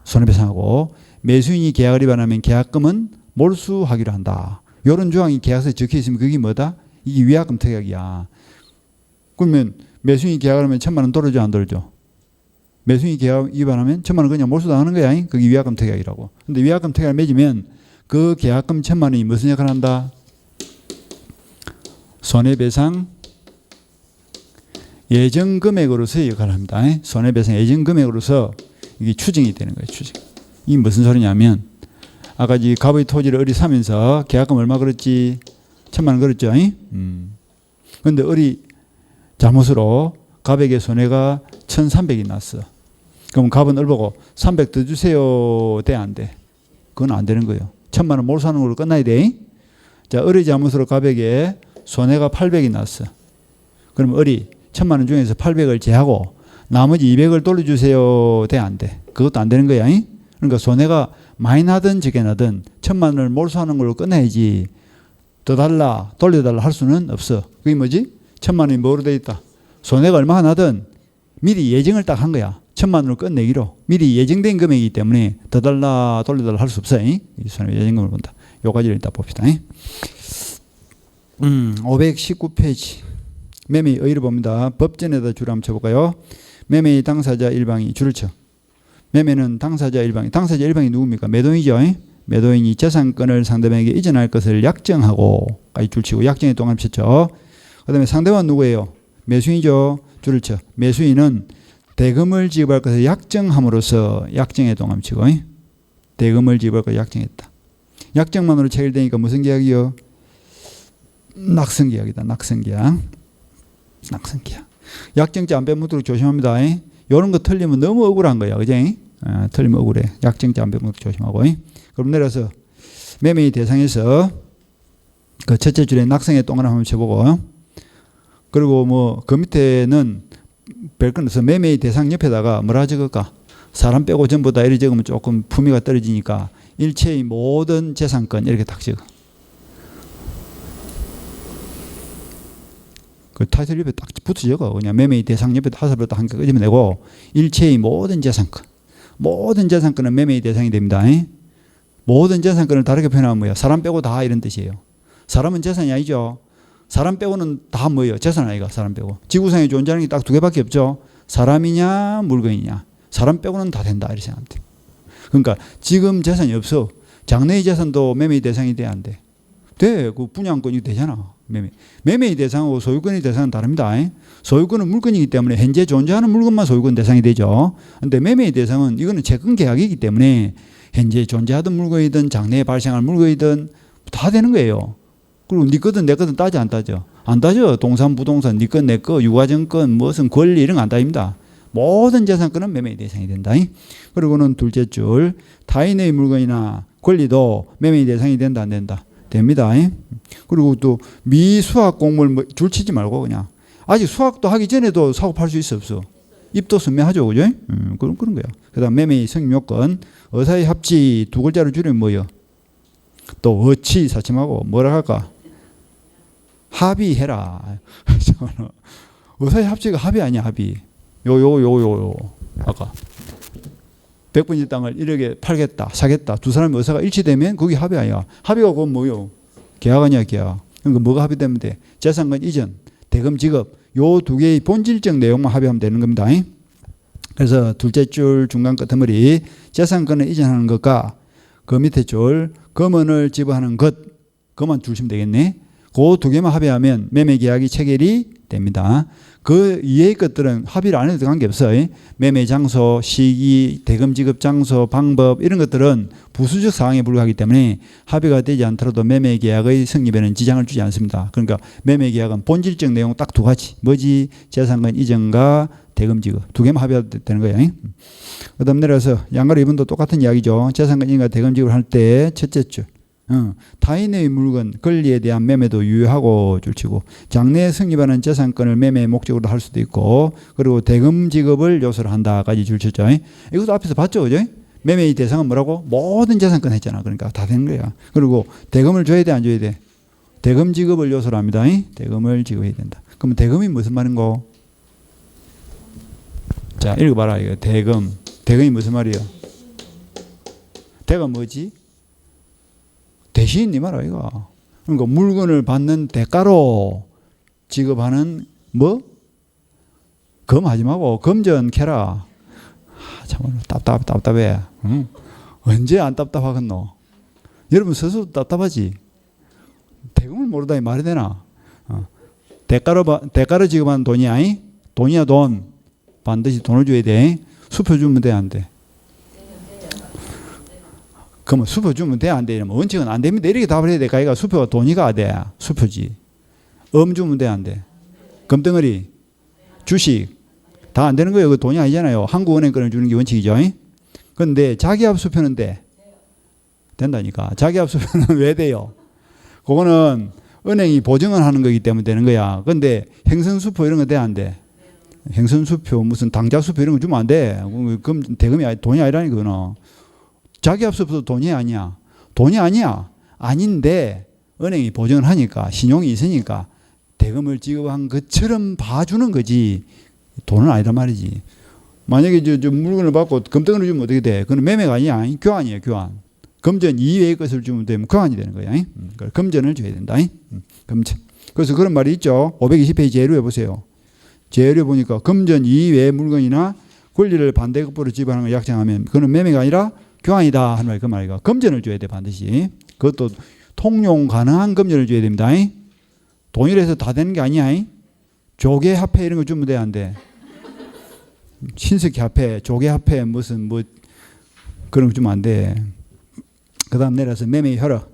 손해배상하고 매수인이 계약을 위반하면 계약금은 몰수하기로 한다. 이런 조항이 계약서에 적혀 있으면 그게 뭐다? 이게 위약금 특약이야. 그러면 매수인이 계약을 하면 1000만 원 돌려줘 안 돌려줘? 매수인이 계약 위반하면 1000만 원 그냥 몰수당하는 거야. 그게 위약금 특약이라고. 근데 위약금 특약을 맺으면 그 계약금 1000만 원이 무슨 역할을 한다? 손해배상 예정 금액으로서의 역할을 합니다. 손해배상 예정 금액으로서 이게 추정이 되는 거예요. 추정. 이게 무슨 소리냐면 아까 갑의 토지를 을이 사면서 계약금 얼마 걸었지? 1000만 원 걸었죠. 그런데 을이 잘못으로 갑에게 손해가 1300이 났어. 그럼 갑은 을 보고 300 더 주세요. 돼 안 돼? 그건 안 되는 거예요. 1000만 원 몰수하는 걸로 끝나야 돼. 자, 을의 잘못으로 갑에게 손해가 800이 났어. 그럼 을이 1000만 원 중에서 800을 제하고 나머지 200을 돌려주세요. 돼 안 돼? 그것도 안 되는 거야. 그러니까 손해가 많이 나든 적게 나든 1000만 원을 몰수하는 걸로 끝내야지. 더 달라, 돌려달라 할 수는 없어. 그게 뭐지? 1000만 원이 뭐로 돼 있다? 손해가 얼마나 나든 미리 예정을 딱 한 거야. 1000만 원을 끝내기로. 미리 예정된 금액이기 때문에 더 달라, 돌려달라 할 수 없어. 이 손해 예정금을 본다. 요 가지를 일단 봅시다. 519페이지. 매매의 의의를 봅니다. 법전에다 줄을 한번 쳐볼까요? 매매의 당사자 일방이 줄을 쳐. 매매는 당사자 일방이. 당사자 일방이 누굽니까? 매도인이죠. 매도인이 재산권을 상대방에게 이전할 것을 약정하고 까지 줄치고 약정에 동안 쳤죠. 그 다음에 상대방은 누구예요? 매수인이죠. 줄을 쳐. 매수인은 대금을 지급할 것을 약정함으로써 약정에 동함치고 대금을 지급할 것을 약정했다. 약정만으로 체결되니까 무슨 계약이요? 낙성계약이다. 낙성계약. 낙성계약. 약정자 안 빼먹도록 조심합니다. 이런 거 틀리면 너무 억울한 거야. 그지? 틀리면 억울해. 약정자 안 빼먹도록 조심하고. 그럼 내려서 매매의 대상에서 그 첫째 줄에 낙성의 동그라미 한번 쳐보고, 그리고 뭐 그 밑에는 별건 없어. 매매의 대상 옆에다가 뭐라 적을까? 사람 빼고 전부 다 이리 적으면 조금 품위가 떨어지니까 일체의 모든 재산권 이렇게 딱 적어. 그 타이틀 옆에 딱 붙어 적어. 그냥 매매의 대상 옆에 하설로 딱 한 개 끄집어 내고 일체의 모든 재산권. 모든 재산권은 매매의 대상이 됩니다. 모든 재산권을 다르게 표현하면 뭐예요? 사람 빼고 다 이런 뜻이에요. 사람은 재산이 아니죠. 사람 빼고는 다 뭐예요? 재산 아이가 사람 빼고. 지구상에 존재하는 게 딱 두 개밖에 없죠. 사람이냐 물건이냐. 사람 빼고는 다 된다 이렇게 생각하면 돼요. 그러니까 지금 재산이 없어. 장래의 재산도 매매의 대상이 돼야 안 돼. 돼. 그 분양권이 되잖아. 매매의 대상하고 소유권의 대상은 다릅니다. 소유권은 물건이기 때문에 현재 존재하는 물건만 소유권 대상이 되죠. 그런데 매매의 대상은 이거는 채권 계약이기 때문에 현재 존재하던 물건이든 장래에 발생할 물건이든 다 되는 거예요. 그리고 네 거든 내 거든 따져 안 따져? 안 따져. 동산, 부동산, 네 건, 내 거, 유가증권, 무슨 권리 이런 거 안 따집니다. 모든 재산권은 매매의 대상이 된다. 그리고는 둘째 줄, 타인의 물건이나 권리도 매매의 대상이 된다 안 된다? 됩니다. 그리고 또 미수학 공물 줄 치지 말고 그냥 아직 수학도 하기 전에도 사고 팔 수 있어 없어? 입도 선명하죠, 그죠? 그런 거야. 그다음 매매의 성립 요건, 어사의 합치 두 글자로 줄이면 뭐요? 또 어치 사침하고 뭐라 할까? 합의해라. 어사의 합치가 합의 아니야, 합의. 요. 아까 100분지 땅을 1억에 팔겠다, 사겠다. 두 사람의 의사가 일치되면 그게 합의 아니야. 합의가 그건 뭐요? 계약 아니야, 계약. 그러니까 뭐가 합의되면 돼? 재산권 이전, 대금 지급, 요 두 개의 본질적 내용만 합의하면 되는 겁니다. 그래서 둘째 줄 중간 끝머리 재산권을 이전하는 것과 그 밑에 줄 금원을 지불하는 것, 그만 주시면 되겠네. 그 두 개만 합의하면 매매 계약이 체결이 됩니다. 그 이외의 것들은 합의를 안 해도 관계없어요. 매매 장소, 시기, 대금 지급 장소, 방법 이런 것들은 부수적 사항에 불과하기 때문에 합의가 되지 않더라도 매매 계약의 성립에는 지장을 주지 않습니다. 그러니까 매매 계약은 본질적 내용 딱 두 가지. 뭐지? 재산권 이전과 대금 지급. 두 개만 합의가 되는 거예요. 그 다음 내려서 양가로 2번도 똑같은 이야기죠. 재산권 이전과 대금 지급을 할 때 첫째 줄. 타인의 물건, 권리에 대한 매매도 유효하고 줄치고 장래에 성립하는 재산권을 매매의 목적으로 할 수도 있고 그리고 대금 지급을 요소로 한다까지 줄쳤죠. 이것도 앞에서 봤죠, 그죠? 매매의 대상은 뭐라고? 모든 재산권 했잖아. 그러니까 다 되는 거야. 그리고 대금을 줘야 돼, 안 줘야 돼? 대금 지급을 요소로 합니다. 대금을 지급해야 된다. 그러면 대금이 무슨 말인고? 자, 읽어봐라. 이거 대금. 대금이 무슨 말이에요? 대가 뭐지? 대신 이 말 아이가. 그러니까 물건을 받는 대가로 지급하는 뭐? 금하지 말고 금전 캐라. 참말로 답답해. 응? 언제 안 답답하겠노? 여러분 스스로 답답하지? 대금을 모르다니 말이 되나? 대가로 지급하는 돈이 아니? 돈이야 돈. 반드시 돈을 줘야 돼. 수표 주면 돼, 안 돼? 그러면 수표 주면 돼, 안 돼? 이러면 원칙은 안 됩니다. 이렇게 답을 해야 돼. 가이가 수표가 돈이가 돼. 수표지. 주면 돼, 안 돼? 금덩어리, 주식 다 안 되는 거예요. 그 돈이 아니잖아요. 한국은행권을 주는 게 원칙이죠. 그런데 자기압 수표는 돼. 된다니까. 자기압 수표는 왜 돼요? 그거는 은행이 보증을 하는 거기 때문에 되는 거야. 그런데 행선수표 이런 거 돼, 안 돼? 행선수표, 무슨 당좌수표 이런 거 주면 안 돼. 그럼 대금이 돈이 아니라니까, 그거는. 자기압수표도 돈이 아니야. 돈이 아니야. 아닌데 은행이 보증을 하니까 신용이 있으니까 대금을 지급한 것처럼 봐주는 거지. 돈은 아니란 말이지. 만약에 저 물건을 받고 금덩어리를 주면 어떻게 돼? 그건 매매가 아니야. 교환이에요. 교환. 금전 이외의 것을 주면 되면 교환이 되는 거야. 금전을 줘야 된다. 금전. 그래서 그런 말이 있죠. 520페이지 제로 해보세요. 제로 보니까 금전 이외의 물건이나 권리를 반대급부로 지불하는 걸 약정하면 그건 매매가 아니라 교환이다 하는 말이 그 말이가. 금전을 줘야 돼, 반드시. 그것도 통용 가능한 금전을 줘야 됩니다. 돈이라 해서 다 되는 게 아니야. 조개화폐 이런 거 주면 돼, 안 돼? 신석화폐, 조개화폐 무슨 뭐 그런 거 주면 안 돼. 그 다음 내려서 매매 효력.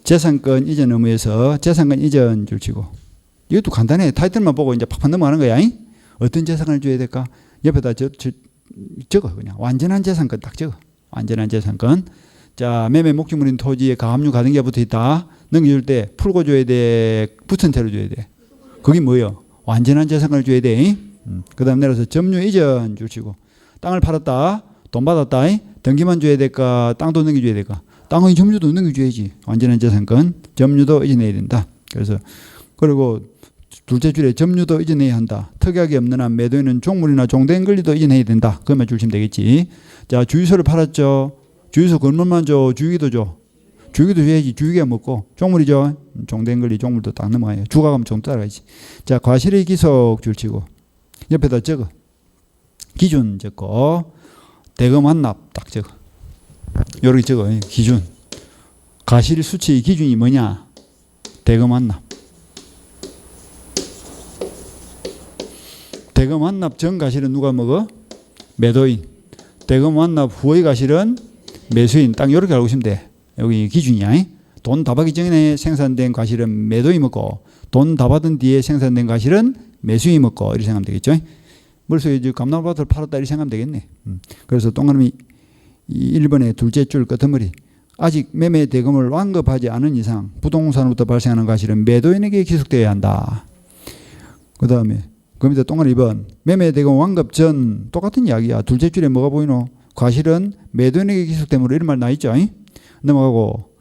재산권 이전 의무에서 재산권 이전 줄 치고. 이것도 간단해. 타이틀만 보고 이제 팍팍 넘어가는 거야. 어떤 재산권을 줘야 될까? 옆에다 적어. 그냥 완전한 재산권 딱 적어. 완전한 재산권. 자, 매매 목적물인 토지에 가압류 가등기가 붙어 있다. 넘겨줄 때 풀고 줘야 돼? 붙은 채로 줘야 돼? 그게 뭐예요? 완전한 재산권을 줘야 돼. 그 다음 내려서 점유 이전 줄 치고. 땅을 팔았다. 돈 받았다. 등기만 줘야 될까? 땅도 넘겨줘야 될까? 땅의 점유도 넘겨줘야지. 완전한 재산권. 점유도 이전해야 된다. 그래서 그리고 둘째 줄에 점유도 이전해야 한다. 특약이 없는 한 매도인은 종물이나 종된 권리도 이전해야 된다. 그것만 주시면 되겠지. 자, 주유소를 팔았죠. 주유소 건물만 줘. 주유기도 줘. 주유기도 줘야지. 주유기가 먹고. 종물이죠. 종된 권리 종물도 딱 넘어가요. 주가 가면 종 따라가야지. 자, 과실의 기속 줄치고. 옆에다 적어. 기준 적고. 대금 완납 딱 적어. 요렇게 적어. 기준. 과실 수치 기준이 뭐냐? 대금 완납. 대금 완납 전 과실은 누가 먹어? 매도인. 대금 완납 후의 과실은 매수인. 딱 이렇게 알고 있으면 돼. 여기 기준이야. 돈 다 받기 전에 생산된 과실은 매도인이 먹고 돈 다 받은 뒤에 생산된 과실은 매수인이 먹고 이렇게 생각하면 되겠죠. 머릿속에 이제 감나무밭을 팔았다 이렇게 생각하면 되겠네. 그래서 동그라미 1번의 둘째 줄 끝머리. 아직 매매 대금을 완급하지 않은 이상 부동산으로부터 발생하는 과실은 매도인에게 기속되어야 한다. 그 다음에 그 밑에 동그라미 2번. 매매 대금 완급 전 똑같은 이야기야. 둘째 줄에 뭐가 보이노? 과실은 매도인에게 기속됨으로 이런 말 나있죠. 넘어가고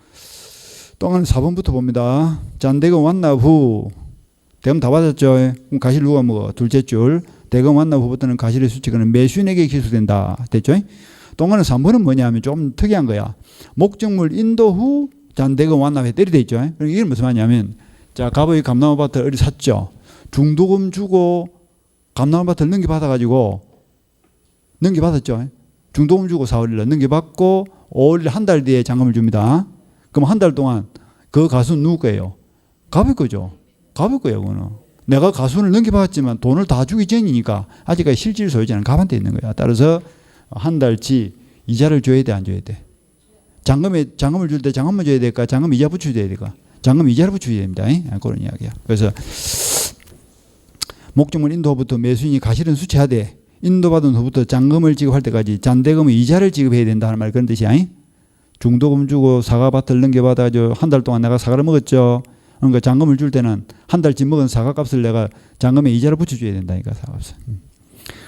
동그라미 4번부터 봅니다. 잔대금 완납 후 대금 다 받았죠. 그럼 과실 누가 먹어? 둘째 줄. 대금 완납 후부터는 과실의 수치는 매수인에게 기속된다. 됐죠? 동그라미 3번은 뭐냐 하면 좀 특이한 거야. 목적물 인도 후 잔대금 완납에 때리 돼 있죠. 그러니까 이게 무슨 말이냐면 자, 갑의 감나무밭을 어디 샀죠. 중도금 주고 감나무밭을 넘겨받아가지고 넘겨받았죠. 중도금 주고 4월일날 넘겨받고 5월 한 달 뒤에 잔금을 줍니다. 그럼 한 달 동안 그 가수는 누구 거예요? 갑의 거죠. 갑의 거예요. 그거는. 내가 가수를 넘겨받았지만 돈을 다 주기 전이니까 아직까지 실질 소유자는 갑한테 있는 거야. 따라서 한 달치 이자를 줘야 돼, 안 줘야 돼? 잔금을 줄 때 잔금만 줘야 될까? 잔금 이자 붙여줘야 될까? 잔금 이자를 붙여야 됩니다. 그런 이야기야. 그래서 목적물 인도부터 매수인이 과실은 수취하되 인도받은 후부터 잔금을 지급할 때까지 잔대금의 이자를 지급해야 된다는 말 그런 뜻이야. 중도금 주고 사과밭을 넘겨받아가지고 한 달 동안 내가 사과를 먹었죠. 그러니까 잔금을 줄 때는 한 달치 먹은 사과값을 내가 잔금에 이자를 붙여줘야 된다니까 사과값을.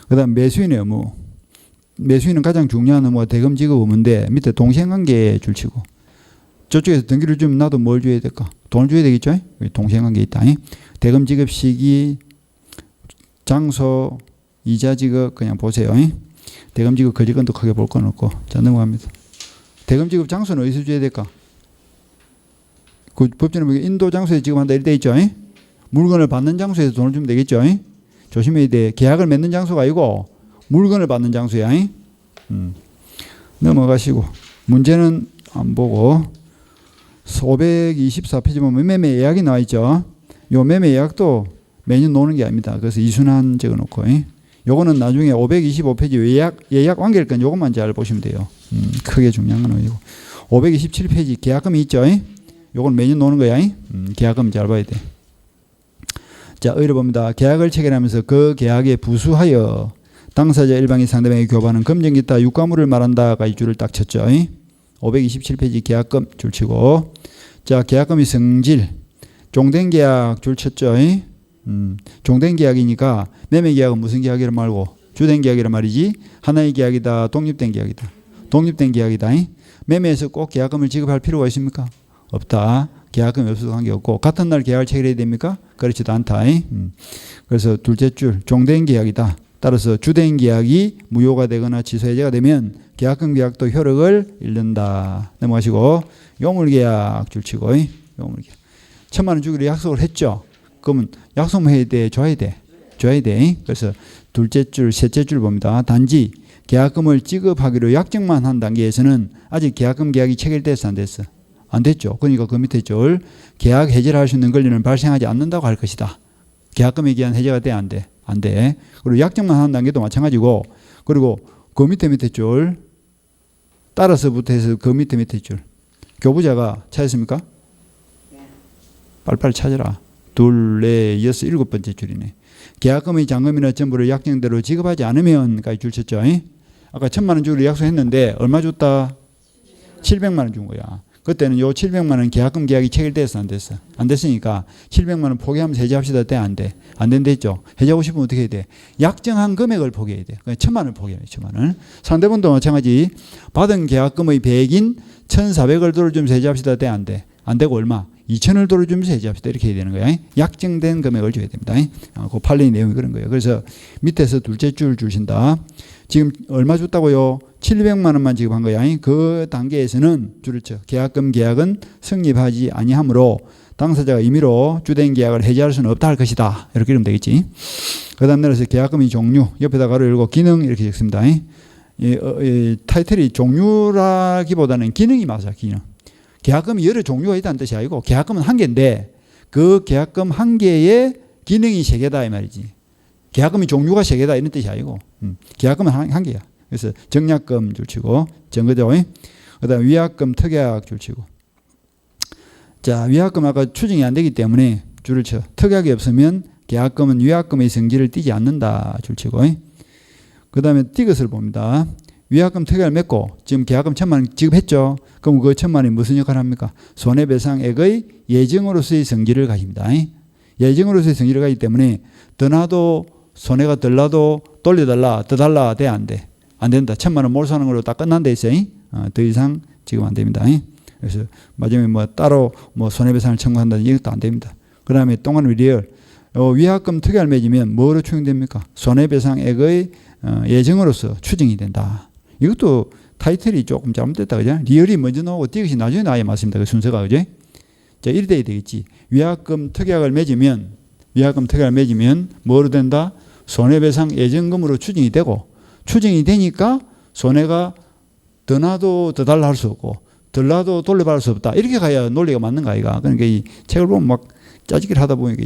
그 다음 매수인의 의무. 매수인은 가장 중요한 의무가 대금 지급 의무인데 밑에 동생관계에 줄치고 저쪽에서 등기를 주면 나도 뭘 줘야 될까? 돈을 줘야 되겠죠? 동생관계 있다. 대금 지급 시기 장소 이자 지급 그냥 보세요. 대금 지급 거지건도 크게 볼 건 없고. 자, 넘어갑니다. 대금 지급 장소는 어디서 줘야 될까? 그 법전에 보면 인도 장소에 지급한다 이렇게 돼 있죠. 물건을 받는 장소에서 돈을 주면 되겠죠. 조심해야 돼. 계약을 맺는 장소가 아니고 물건을 받는 장소야. 넘어가시고 문제는 안 보고 524페이지 보면 매매 예약이 나와 있죠. 요 매매 예약도 매년 노는 게 아닙니다. 그래서 이순환 적어놓고 요거는 나중에 525페이지 예약 완결 건 요것만 잘 보시면 돼요. 크게 중요한 건 아니고 527페이지 계약금이 있죠. 요건 매년 노는 거야. 계약금 잘 봐야 돼. 자, 의뢰 봅니다. 계약을 체결하면서 그 계약에 부수하여 당사자 일방이 상대방에게 교부하는 금전 기타 유가물을 말한다가 이 줄을 딱 쳤죠. 527페이지 계약금 줄 치고 자, 계약금의 성질 종된 계약 줄 쳤죠. 종된 계약이니까 매매 계약은 무슨 계약이란 말고 주된 계약이란 말이지. 하나의 계약이다. 독립된 계약이다. 독립된 계약이다. 매매에서 꼭 계약금을 지급할 필요가 있습니까? 없다. 계약금이 없어도 관계없고 같은 날 계약을 체결해야 됩니까? 그렇지도 않다. 그래서 둘째 줄 종된 계약이다. 따라서 주된 계약이 무효가 되거나 취소 해제가 되면 계약금 계약도 효력을 잃는다. 넘어가시고 요물계약 줄치고 요물계약 1,000만 원 주기로 약속을 했죠. 그러면 약속만 해야 돼? 줘야 돼? 줘야 돼. 그래서 둘째 줄, 셋째 줄 봅니다. 단지 계약금을 지급하기로 약정만 한 단계에서는 아직 계약금 계약이 체결됐어 안 됐어? 안 됐죠. 그러니까 그 밑에 줄 계약 해지를 할 수 있는 권리는 발생하지 않는다고 할 것이다. 계약금에 기한 해제가 돼, 안 돼? 안 돼. 그리고 약정만 하는 단계도 마찬가지고, 그리고 그 밑에 줄 따라서부터 해서 그 밑에 줄 교부자가 찾았습니까? 빨리빨리 찾아라. 2, 4, 6, 7번째 줄이네. 계약금의 잔금이나 전부를 약정대로 지급하지 않으면까지 줄 쳤죠. 아까 1,000만 원 주기로 약속했는데 얼마 줬다? 700만 원 준 거야. 그때는 요 700만 원 계약금 계약이 체결됐어, 안 됐어? 안 됐으니까 700만 원 포기하면서 해지합시다. 돼, 안 돼? 안 된다 했죠. 해지하고 싶으면 어떻게 해야 돼? 약정한 금액을 포기해야 돼. 그러니까 1,000만 원을 포기해야 돼. 1,000만 원. 상대분도 마찬가지. 받은 계약금의 100인 1,400을 돌려주면서 해지합시다. 돼, 안 돼? 안 되고 얼마? 2,000을 돌려주면서 해지합시다. 이렇게 해야 되는 거야. 약정된 금액을 줘야 됩니다. 그 판례의 내용이 그런 거예요. 그래서 밑에서 둘째 줄 주신다. 지금 얼마 줬다고요? 700만 원만 지급한 거야. 그 단계에서는 줄을 쳐. 계약금 계약은 성립하지 아니하므로 당사자가 임의로 주된 계약을 해지할 수는 없다 할 것이다. 이렇게 이러면 되겠지. 그 다음 내려서 계약금의 종류. 옆에다 가로 열고 기능 이렇게 적습니다. 타이틀이 종류라기보다는 기능이 맞아. 기능. 계약금이 여러 종류가 있다는 뜻이 아니고 계약금은 한 개인데 그 계약금 한 개의 기능이 세 개다 이 말이지. 계약금의 종류가 세 개다 이런 뜻이 아니고 계약금은 한 개야. 그래서 정약금 줄치고 정거죠. 그다음 위약금 특약 줄치고. 자, 위약금 아까 추정이 안 되기 때문에 줄을 쳐. 특약이 없으면 계약금은 위약금의 성질을 띠지 않는다 줄치고. 그다음에 띠것을 봅니다. 위약금 특약을 맺고 지금 계약금 1,000만 원 지급했죠. 그럼 그 1,000만 원이 무슨 역할을 합니까? 손해배상액의 예정으로서의 성질을 가집니다. 예정으로서의 성질을 가지기 때문에 더 나도 손해가 덜 나도 돌려달라 더 달라 돼, 안 돼? 안 된다. 1,000만 원 몰수하는 걸로 딱 끝난다 했어요. 더 이상 지금 안 됩니다. 그래서 마지막에 뭐 따로 뭐 손해배상을 청구한다는 이것도 안 됩니다. 그 다음에 동안 리얼 위약금 특약을 맺으면 뭐로 추정됩니까? 손해배상액의 예정으로서 추정이 된다. 이것도 타이틀이 조금 잘못됐다, 그죠? 리얼이 먼저 나오고 띠것이 나중에 나와야 맞습니다. 그 순서가, 그죠? 자, 이래 돼야 되겠지. 위약금 특약을 맺으면 뭐로 된다? 손해배상 예정금으로 추정이 되고, 추정이 되니까 손해가 더 나도 더 달라 할 수 없고, 덜 나도 돌려받을 수 없다. 이렇게 가야 논리가 맞는 거 아이가. 그러니까 이 책을 보면 막 짜증을 하다 보니까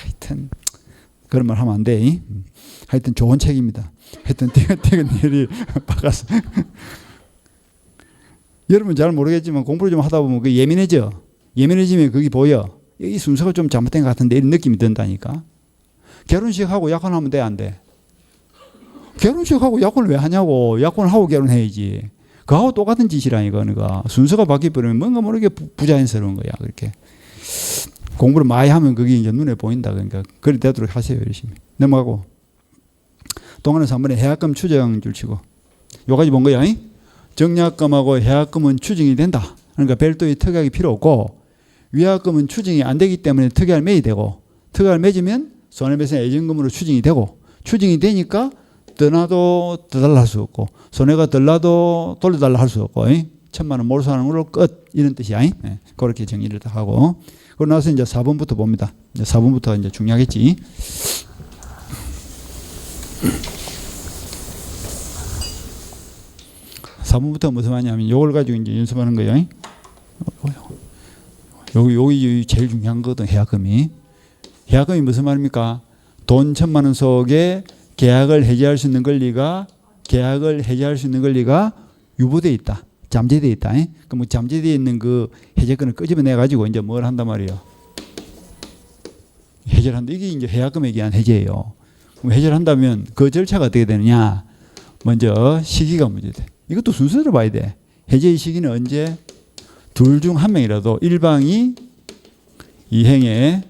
하여튼 그런 말 하면 안 돼. 하여튼 좋은 책입니다. 하여튼 리얼이 박아서. 여러분 잘 모르겠지만 공부를 좀 하다 보면 그 예민해져. 예민해지면 그게 보여. 이 순서가 좀 잘못된 것 같은데 이런 느낌이 든다니까. 결혼식하고 약혼하면 돼, 안 돼? 결혼식하고 약혼을 왜 하냐고. 약혼을 하고 결혼해야지. 그하고 똑같은 짓이라니까. 그러니까 순서가 바뀌어버리면 뭔가 모르게 부자연스러운 거야. 그렇게 공부를 많이 하면 그게 이제 눈에 보인다. 그러니까 그리 되도록 하세요. 열심히. 넘어가고 동안에서 한 번에 해약금 추정 줄치고 요까지 본 거야. 정약금하고 해약금은 추정이 된다. 그러니까 별도의 특약이 필요 없고 위약금은 추정이 안 되기 때문에 특약을 매야 되고 특약을 맺으면 손해배상 예정금으로 추정이 되고 추정이 되니까 더 나도 더 달라 할 수 없고 손해가 덜 나도 돌려달라 할 수 없고 1,000만 원 몰수하는 걸로 끝 이런 뜻이야. 그렇게 정리를 다 하고 그러고 나서 이제 4번부터 봅니다. 이제 4번부터 이제 중요하겠지. 사번부터 무슨 말이냐면 요걸 가지고 이제 연습하는 거예요. 여기 제일 중요한 거거든. 해약금이 무슨 말입니까? 돈 1,000만 원 속에 계약을 해지할 수 있는 권리가 유보되어 있다. 잠재되어 있다. 그럼 잠재되어 있는 그 해제권을 끄집어내 가지고 이제 뭘 한단 말이에요. 해제를 한다. 이게 이제 해약금에 대한 해제예요. 그럼 해제를 한다면 그 절차가 어떻게 되느냐? 먼저 시기가 문제돼. 이것도 순서대로 봐야 돼. 해제의 시기는 언제? 둘 중 한 명이라도 일방이 이행에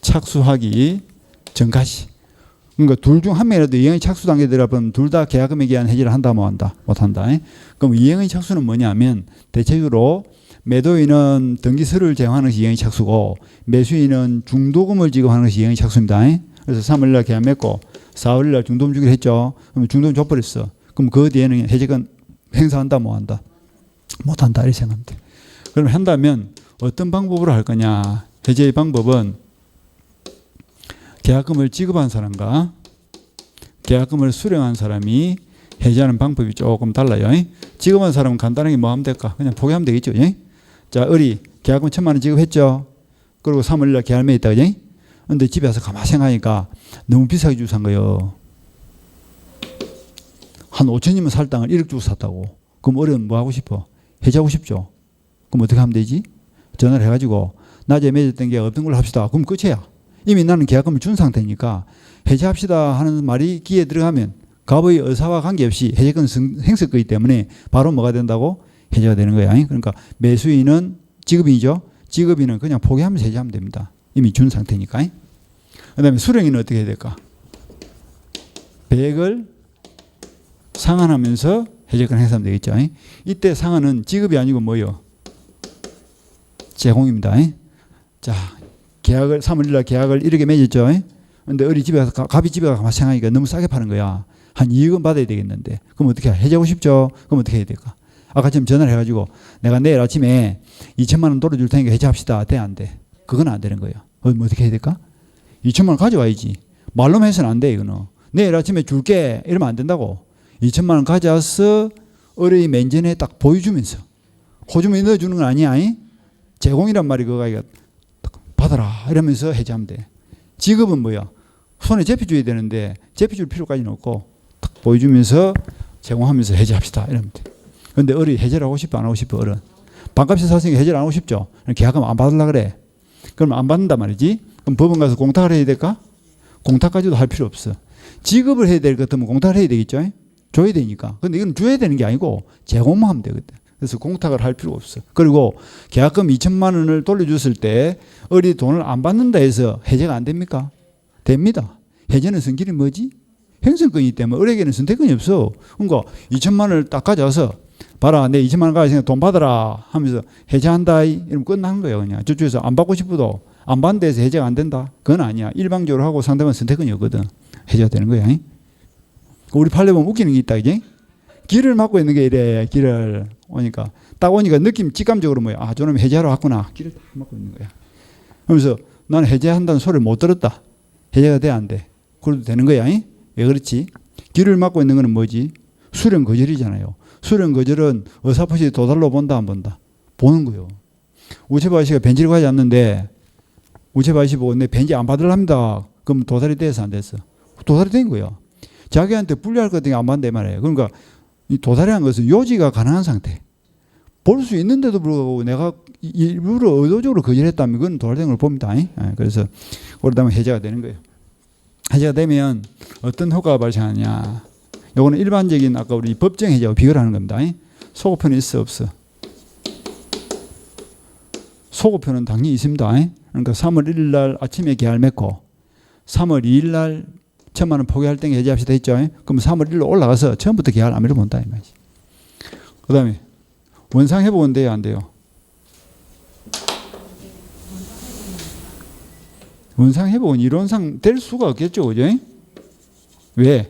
착수하기 전까지. 그러니까 둘 중 한 명이라도 이행의 착수 단계에 들어가면 둘 다 계약금에 대한 해지를 한다 못 한다? 못 한다. 그럼 이행의 착수는 뭐냐면 대체적으로 매도인은 등기서류를 제공하는 것이 이행의 착수고 매수인은 중도금을 지급하는 것이 이행의 착수입니다. 그래서 3월 날 계약 맺고 4월 날 중도금 주기로 했죠. 그럼 중도금 줘버렸어. 그럼 그 뒤에는 해제권 행사한다 못 한다? 못 한다 이렇게 생각하면 돼. 그럼 한다면 어떤 방법으로 할 거냐? 해제의 방법은 계약금을 지급한 사람과 계약금을 수령한 사람이 해제하는 방법이 조금 달라요. 지급한 사람은 간단하게 뭐 하면 될까? 그냥 포기하면 되겠죠. 자, 을이 계약금 1,000만 원 지급했죠. 그리고 3월날 계약을 맺었다. 근데 집에 와서 가만히 생각하니까 너무 비싸게 주고 산 거예요. 한 5천이면 살 땅을 1억 주고 샀다고. 그럼 어려운 뭐 하고 싶어? 해지하고 싶죠. 그럼 어떻게 하면 되지? 전화를 해가지고 낮에 맺었던 계약 없던 걸로 합시다. 그럼 끝이야. 이미 나는 계약금을 준 상태니까 해지합시다 하는 말이 귀에 들어가면 갑의 의사와 관계없이 해지권 행사거기 때문에 바로 뭐가 된다고? 해지가 되는 거야. 그러니까 매수인은 지급인이죠. 지급인은 그냥 포기하면서 해지하면 됩니다. 이미 준 상태니까. 그 다음에 수령인은 어떻게 해야 될까? 배액을 상환하면서 해지권 행사하면 되겠죠. 이때 상환은 지급이 아니고 뭐예요? 제공입니다. 자, 계약을 3월 1일 날 계약을 이렇게 맺었죠. 근데 어리 집에 가서 갑이 집에 가서 생각하니까 너무 싸게 파는 거야. 한 2억은 받아야 되겠는데. 그럼 어떻게 해지하고 싶죠? 그럼 어떻게 해야 될까? 아까처럼 전화를 해가지고 내가 내일 아침에 2천만 원 돌려줄 테니까 해지합시다. 돼? 안 돼? 그건 안 되는 거예요. 그럼 어떻게 해야 될까? 2천만 원 가져와야지. 말로만 해서는 안 돼. 이거는. 내일 아침에 줄게. 이러면 안 된다고. 2천만 원 가져와서 어뢰 맨전에 딱 보여주면서 호주머니 넣어주는 건 아니야. 제공이란 말이 그거 받아라 이러면서 해지하면 돼. 지급은 뭐야? 손에 제피줘야 되는데 제피줄 필요까지는 없고 딱 보여주면서 제공하면서 해지합시다 이러면 돼. 그런데 어리 해지를 하고 싶어 안 하고 싶어? 어른 반값에 샀으니까 해지를 안 하고 싶죠. 계약금 안 받으려고 그래. 그럼 안 받는단 말이지. 그럼 법원 가서 공탁을 해야 될까? 공탁까지도 할 필요 없어. 지급을 해야 될 것 같으면 공탁을 해야 되겠죠. 줘야 되니까. 근데 이건 줘야 되는 게 아니고 제공만 하면 되거든. 그래서 공탁을 할 필요가 없어. 그리고 계약금 2천만 원을 돌려줬을 때 어리 돈을 안 받는다 해서 해제가 안 됩니까? 됩니다. 해제는 성질이 뭐지? 행성권이기 때문에 어리에게는 선택권이 없어. 그러니까 2천만 원을 딱 가져와서 봐라 내 2천만 원 가져서 돈 받아라 하면서 해제한다 이러면 끝나는 거예요. 그냥 저쪽에서 안 받고 싶어도 안 받는 데서 해제가 안 된다? 그건 아니야. 일방적으로 하고 상대방 선택권이 없거든. 해제가 되는 거야. 우리 판례 보면 웃기는 게 있다. 이제 길을 막고 있는 게 이래. 길을 오니까 딱 오니까 느낌 직감적으로 뭐야. 아 저놈이 해제하러 왔구나. 길을 딱 막고 있는 거야. 그러면서 나는 해제한다는 소리를 못 들었다. 해제가 돼 안 돼? 그래도 되는 거야. 왜 그렇지? 길을 막고 있는 거는 뭐지? 수령 거절이잖아요. 수령 거절은 의사표시 도달로 본다 안 본다? 보는 거예요. 우체부 아저씨가 벤치를 가지 않는데 우체부 아저씨 보고 내 벤치 안 받으랍니다. 그럼 도달이 돼서 안 됐어? 도달이 된 거야. 자기한테 불리할 것 같은 게 안 받는데 말이에요. 그러니까 이 도달이라는 것은 요지가 가능한 상태. 볼 수 있는데도 불구하고 내가 일부러 의도적으로 거절했다면 그건 도달된 걸 봅니다. 그래서 그러다면 해제가 되는 거예요. 해제가 되면 어떤 효과가 발생하냐. 요거는 일반적인 아까 우리 법정 해제하고 비교를 하는 겁니다. 소급표는 있어 없어? 소급표는 당연히 있습니다. 그러니까 3월 1일 날 아침에 계약을 맺고 3월 2일 날 1천만 원 포기할 때 해지합시다 했죠. 그럼 3월 1일로 올라가서 처음부터 계약을 안 밀어본다 이 말이지. 그 다음에 원상 회복은 돼요 안 돼요? 원상 회복은 이론상 될 수가 없겠죠. 그죠? 왜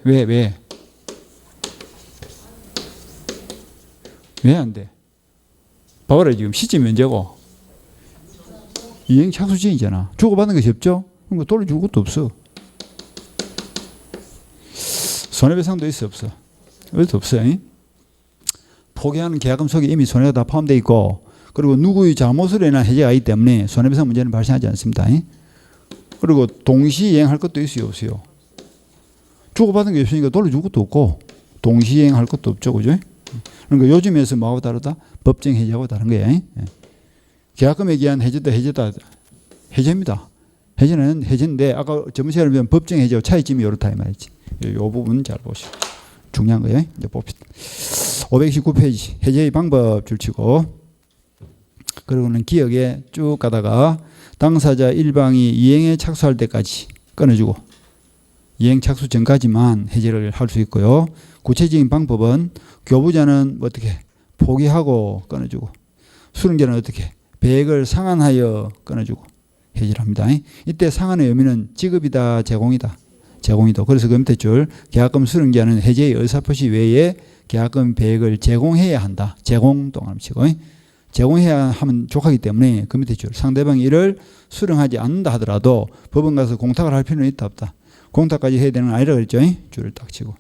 안 돼? 봐봐라 지금 시점 면제고 이행 착수지이잖아. 주고받는 것이 없죠? 그러니까 돌려줄 것도 없어. 손해배상도 있어 없어? 어디도 없어. 포기하는 계약금 속에 이미 손해가 다 포함되어 있고 그리고 누구의 잘못으로 인한 해제가 있기 때문에 손해배상 문제는 발생하지 않습니다. 그리고 동시이행할 것도 있어요 없어요? 주고받은 게 없으니까 돌려줄 것도 없고 동시이행할 것도 없죠. 그죠? 그러니까 요즘에서 뭐하고 다르다? 법정 해제하고 다른 거예요. 계약금에 기한 해제다 해제입니다. 해제는 해제인데 아까 저번 시간에 보면 법정 해제와 차이점이 이렇다 이 말이지. 이 부분 잘 보시고 중요한 거예요. 이제 봅시다. 519페이지 해제의 방법 줄치고 그리고는 기억에 쭉 가다가 당사자 일방이 이행에 착수할 때까지 끊어주고 이행 착수 전까지만 해제를 할 수 있고요. 구체적인 방법은 교부자는 어떻게 포기하고 끊어주고 수령자는 어떻게 배액을 상환하여 끊어주고 해제를 합니다. 이때 상환의 의미는 지급이다 제공이다. 제공이다. 그래서 그 밑에 줄 계약금 수령자는 해제의 의사표시 외에 계약금 배액을 제공해야 한다. 제공 동그라미 치고 제공해야 하면 족하기 때문에 그 밑에 줄 상대방이 이를 수령하지 않는다 하더라도 법원 가서 공탁을 할 필요는 있다 없다. 공탁까지 해야 되는 건 아니라 그랬죠. 줄을 딱 치고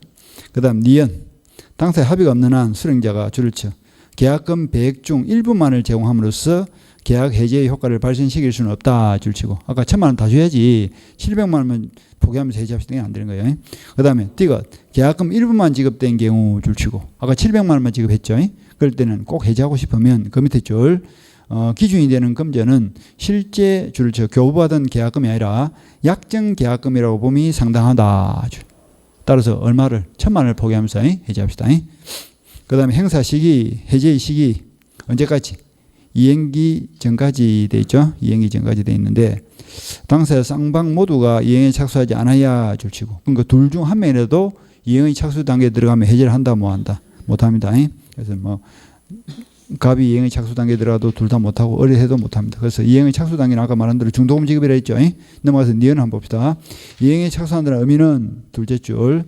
그 다음 니은 당사에 합의가 없는 한 수령자가 줄을 쳐 계약금 배액 중 일부만을 제공함으로써 계약 해지의 효과를 발생시킬 수는 없다 줄치고 아까 1,000만 원 다 줘야지 700만 원만 포기하면서 해지합시다. 이게 안 되는 거예요. 그 다음에 띠것 계약금 일부만 지급된 경우 줄치고 아까 700만 원만 지급했죠. 그럴 때는 꼭 해지하고 싶으면 그 밑에 줄 기준이 되는 금전은 실제 줄쳐 교부받은 계약금이 아니라 약정 계약금이라고 봄이 상당하다. 따라서 얼마를 1,000만 원을 포기하면서 해지합시다. 그 다음에 행사 시기 해지의 시기 언제까지? 이행기 전까지 돼 있죠. 이행기 전까지 돼 있는데 당사자 쌍방 모두가 이행에 착수하지 않아야 줄치고 그러니까 둘 중 한 명이라도 이행의 착수 단계에 들어가면 해지를 한다 뭐 한다 못합니다. 그래서 뭐 갑이 이행의 착수 단계에 들어가도 둘 다 못하고 어리해도 못합니다. 그래서 이행의 착수 단계는 아까 말한 대로 중도금 지급이라 했죠. 넘어가서 니은 한번 봅시다. 이행에 착수한다는 의미는 둘째 줄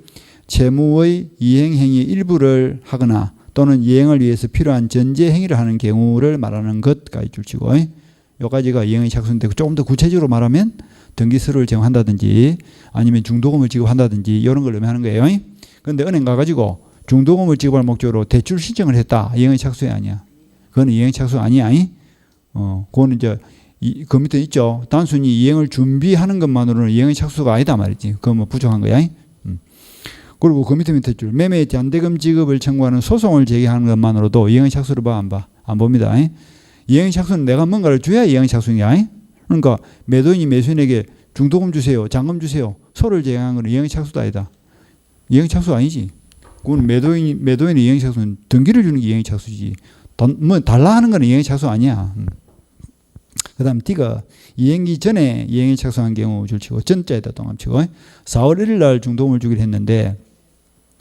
채무의 이행 행위 일부를 하거나 또는 이행을 위해서 필요한 전제 행위를 하는 경우를 말하는 것까지 줄치고 여기까지가 이행의 착수인데 조금 더 구체적으로 말하면 등기서류를 제공한다든지 아니면 중도금을 지급한다든지 이런 걸 의미하는 거예요. 그런데 은행 가가지고 중도금을 지급할 목적으로 대출 신청을 했다. 이행의 착수가 아니야. 그건 이행의 착수 아니야. 그거는 이제 그 밑에 있죠. 단순히 이행을 준비하는 것만으로는 이행의 착수가 아니다 말이지. 그건 뭐 부족한 거야. 그리고 그 밑에 줄 매매 잔대금 지급을 청구하는 소송을 제기하는 것만으로도 이행의 착수를 봐 안 봐? 안 봅니다. 이행의 착수는 내가 뭔가를 줘야 이행의 착수냐. 그러니까 매도인이 매수인에게 중도금 주세요, 잔금 주세요, 소를 제기하는 건 이행의 착수도 아니다. 이행의 착수 아니지. 그건 매도인의 이행의 착수는 등기를 주는 게 이행의 착수지. 뭐 달라 하는 건 이행의 착수 아니야. 그 다음 D가 이행기 전에 이행에 착수한 경우 줄치고 전자에다 동합치고 4월 1일 날 중도금을 주기로 했는데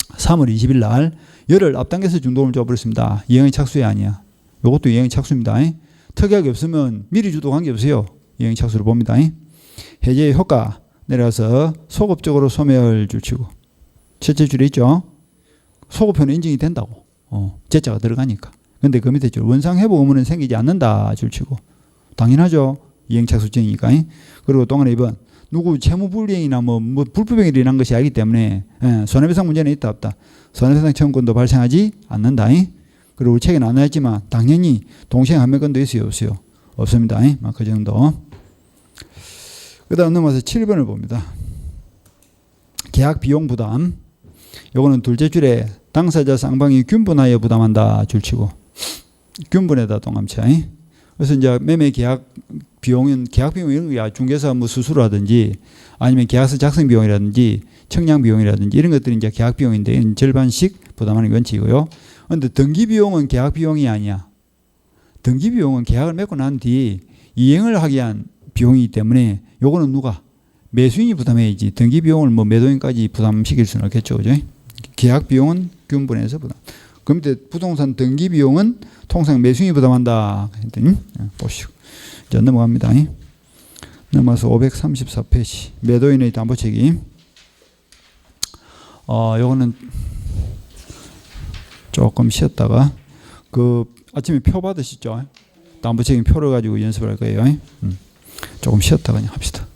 3월 20일 날 열흘 앞당겨서 중도금을 줘버렸습니다. 이행의 착수에 아니야. 이것도 이행의 착수입니다. 특약이 없으면 미리 주도 관계없어요. 이행의 착수를 봅니다. 해제의 효과 내려가서 소급적으로 소멸 줄치고 첫째 줄에 있죠. 소급표는 인정이 된다고. 제자가 들어가니까. 근데 그 밑에 줄 원상회복 의무는 생기지 않는다 줄치고 당연하죠. 이행착수증이니까. 그리고 또 하나 2번 누구 채무불이행이나 뭐 불법행위를 일어난 것이 아니기 때문에 손해배상 문제는 있다 없다. 손해배상 청구권도 발생하지 않는다. 그리고 책에는 안 나왔지만 당연히 동시행 한매권도 있어요 없어요? 없습니다. 그 정도. 그 다음 넘어서 7번을 봅니다. 계약 비용 부담. 요거는 둘째 줄에 당사자 쌍방이 균분하여 부담한다 줄치고 균분에다 동함치. 그래서 이제 매매 계약 비용은 계약 비용 이런 거야. 중개사 뭐 수수료라든지 아니면 계약서 작성 비용이라든지 청량 비용이라든지 이런 것들이 이제 계약 비용인데 이런 절반씩 부담하는 원칙이고요. 그런데 등기 비용은 계약 비용이 아니야. 등기 비용은 계약을 맺고 난 뒤 이행을 하기 위한 비용이기 때문에 요거는 누가 매수인이 부담해야지. 등기 비용을 뭐 매도인까지 부담시킬 수는 없겠죠, 그죠? 계약 비용은 균분해서 부담. 그 밑에 부동산 등기 비용은 통상 매수인이 부담한다. 했더니 보시고 자 넘어갑니다. 넘어서 534페이지 매도인의 담보 책임. 요거는 조금 쉬었다가 그 아침에 표 받으시죠? 담보 책임 표를 가지고 연습을 할 거예요. 조금 쉬었다가 그냥 합시다.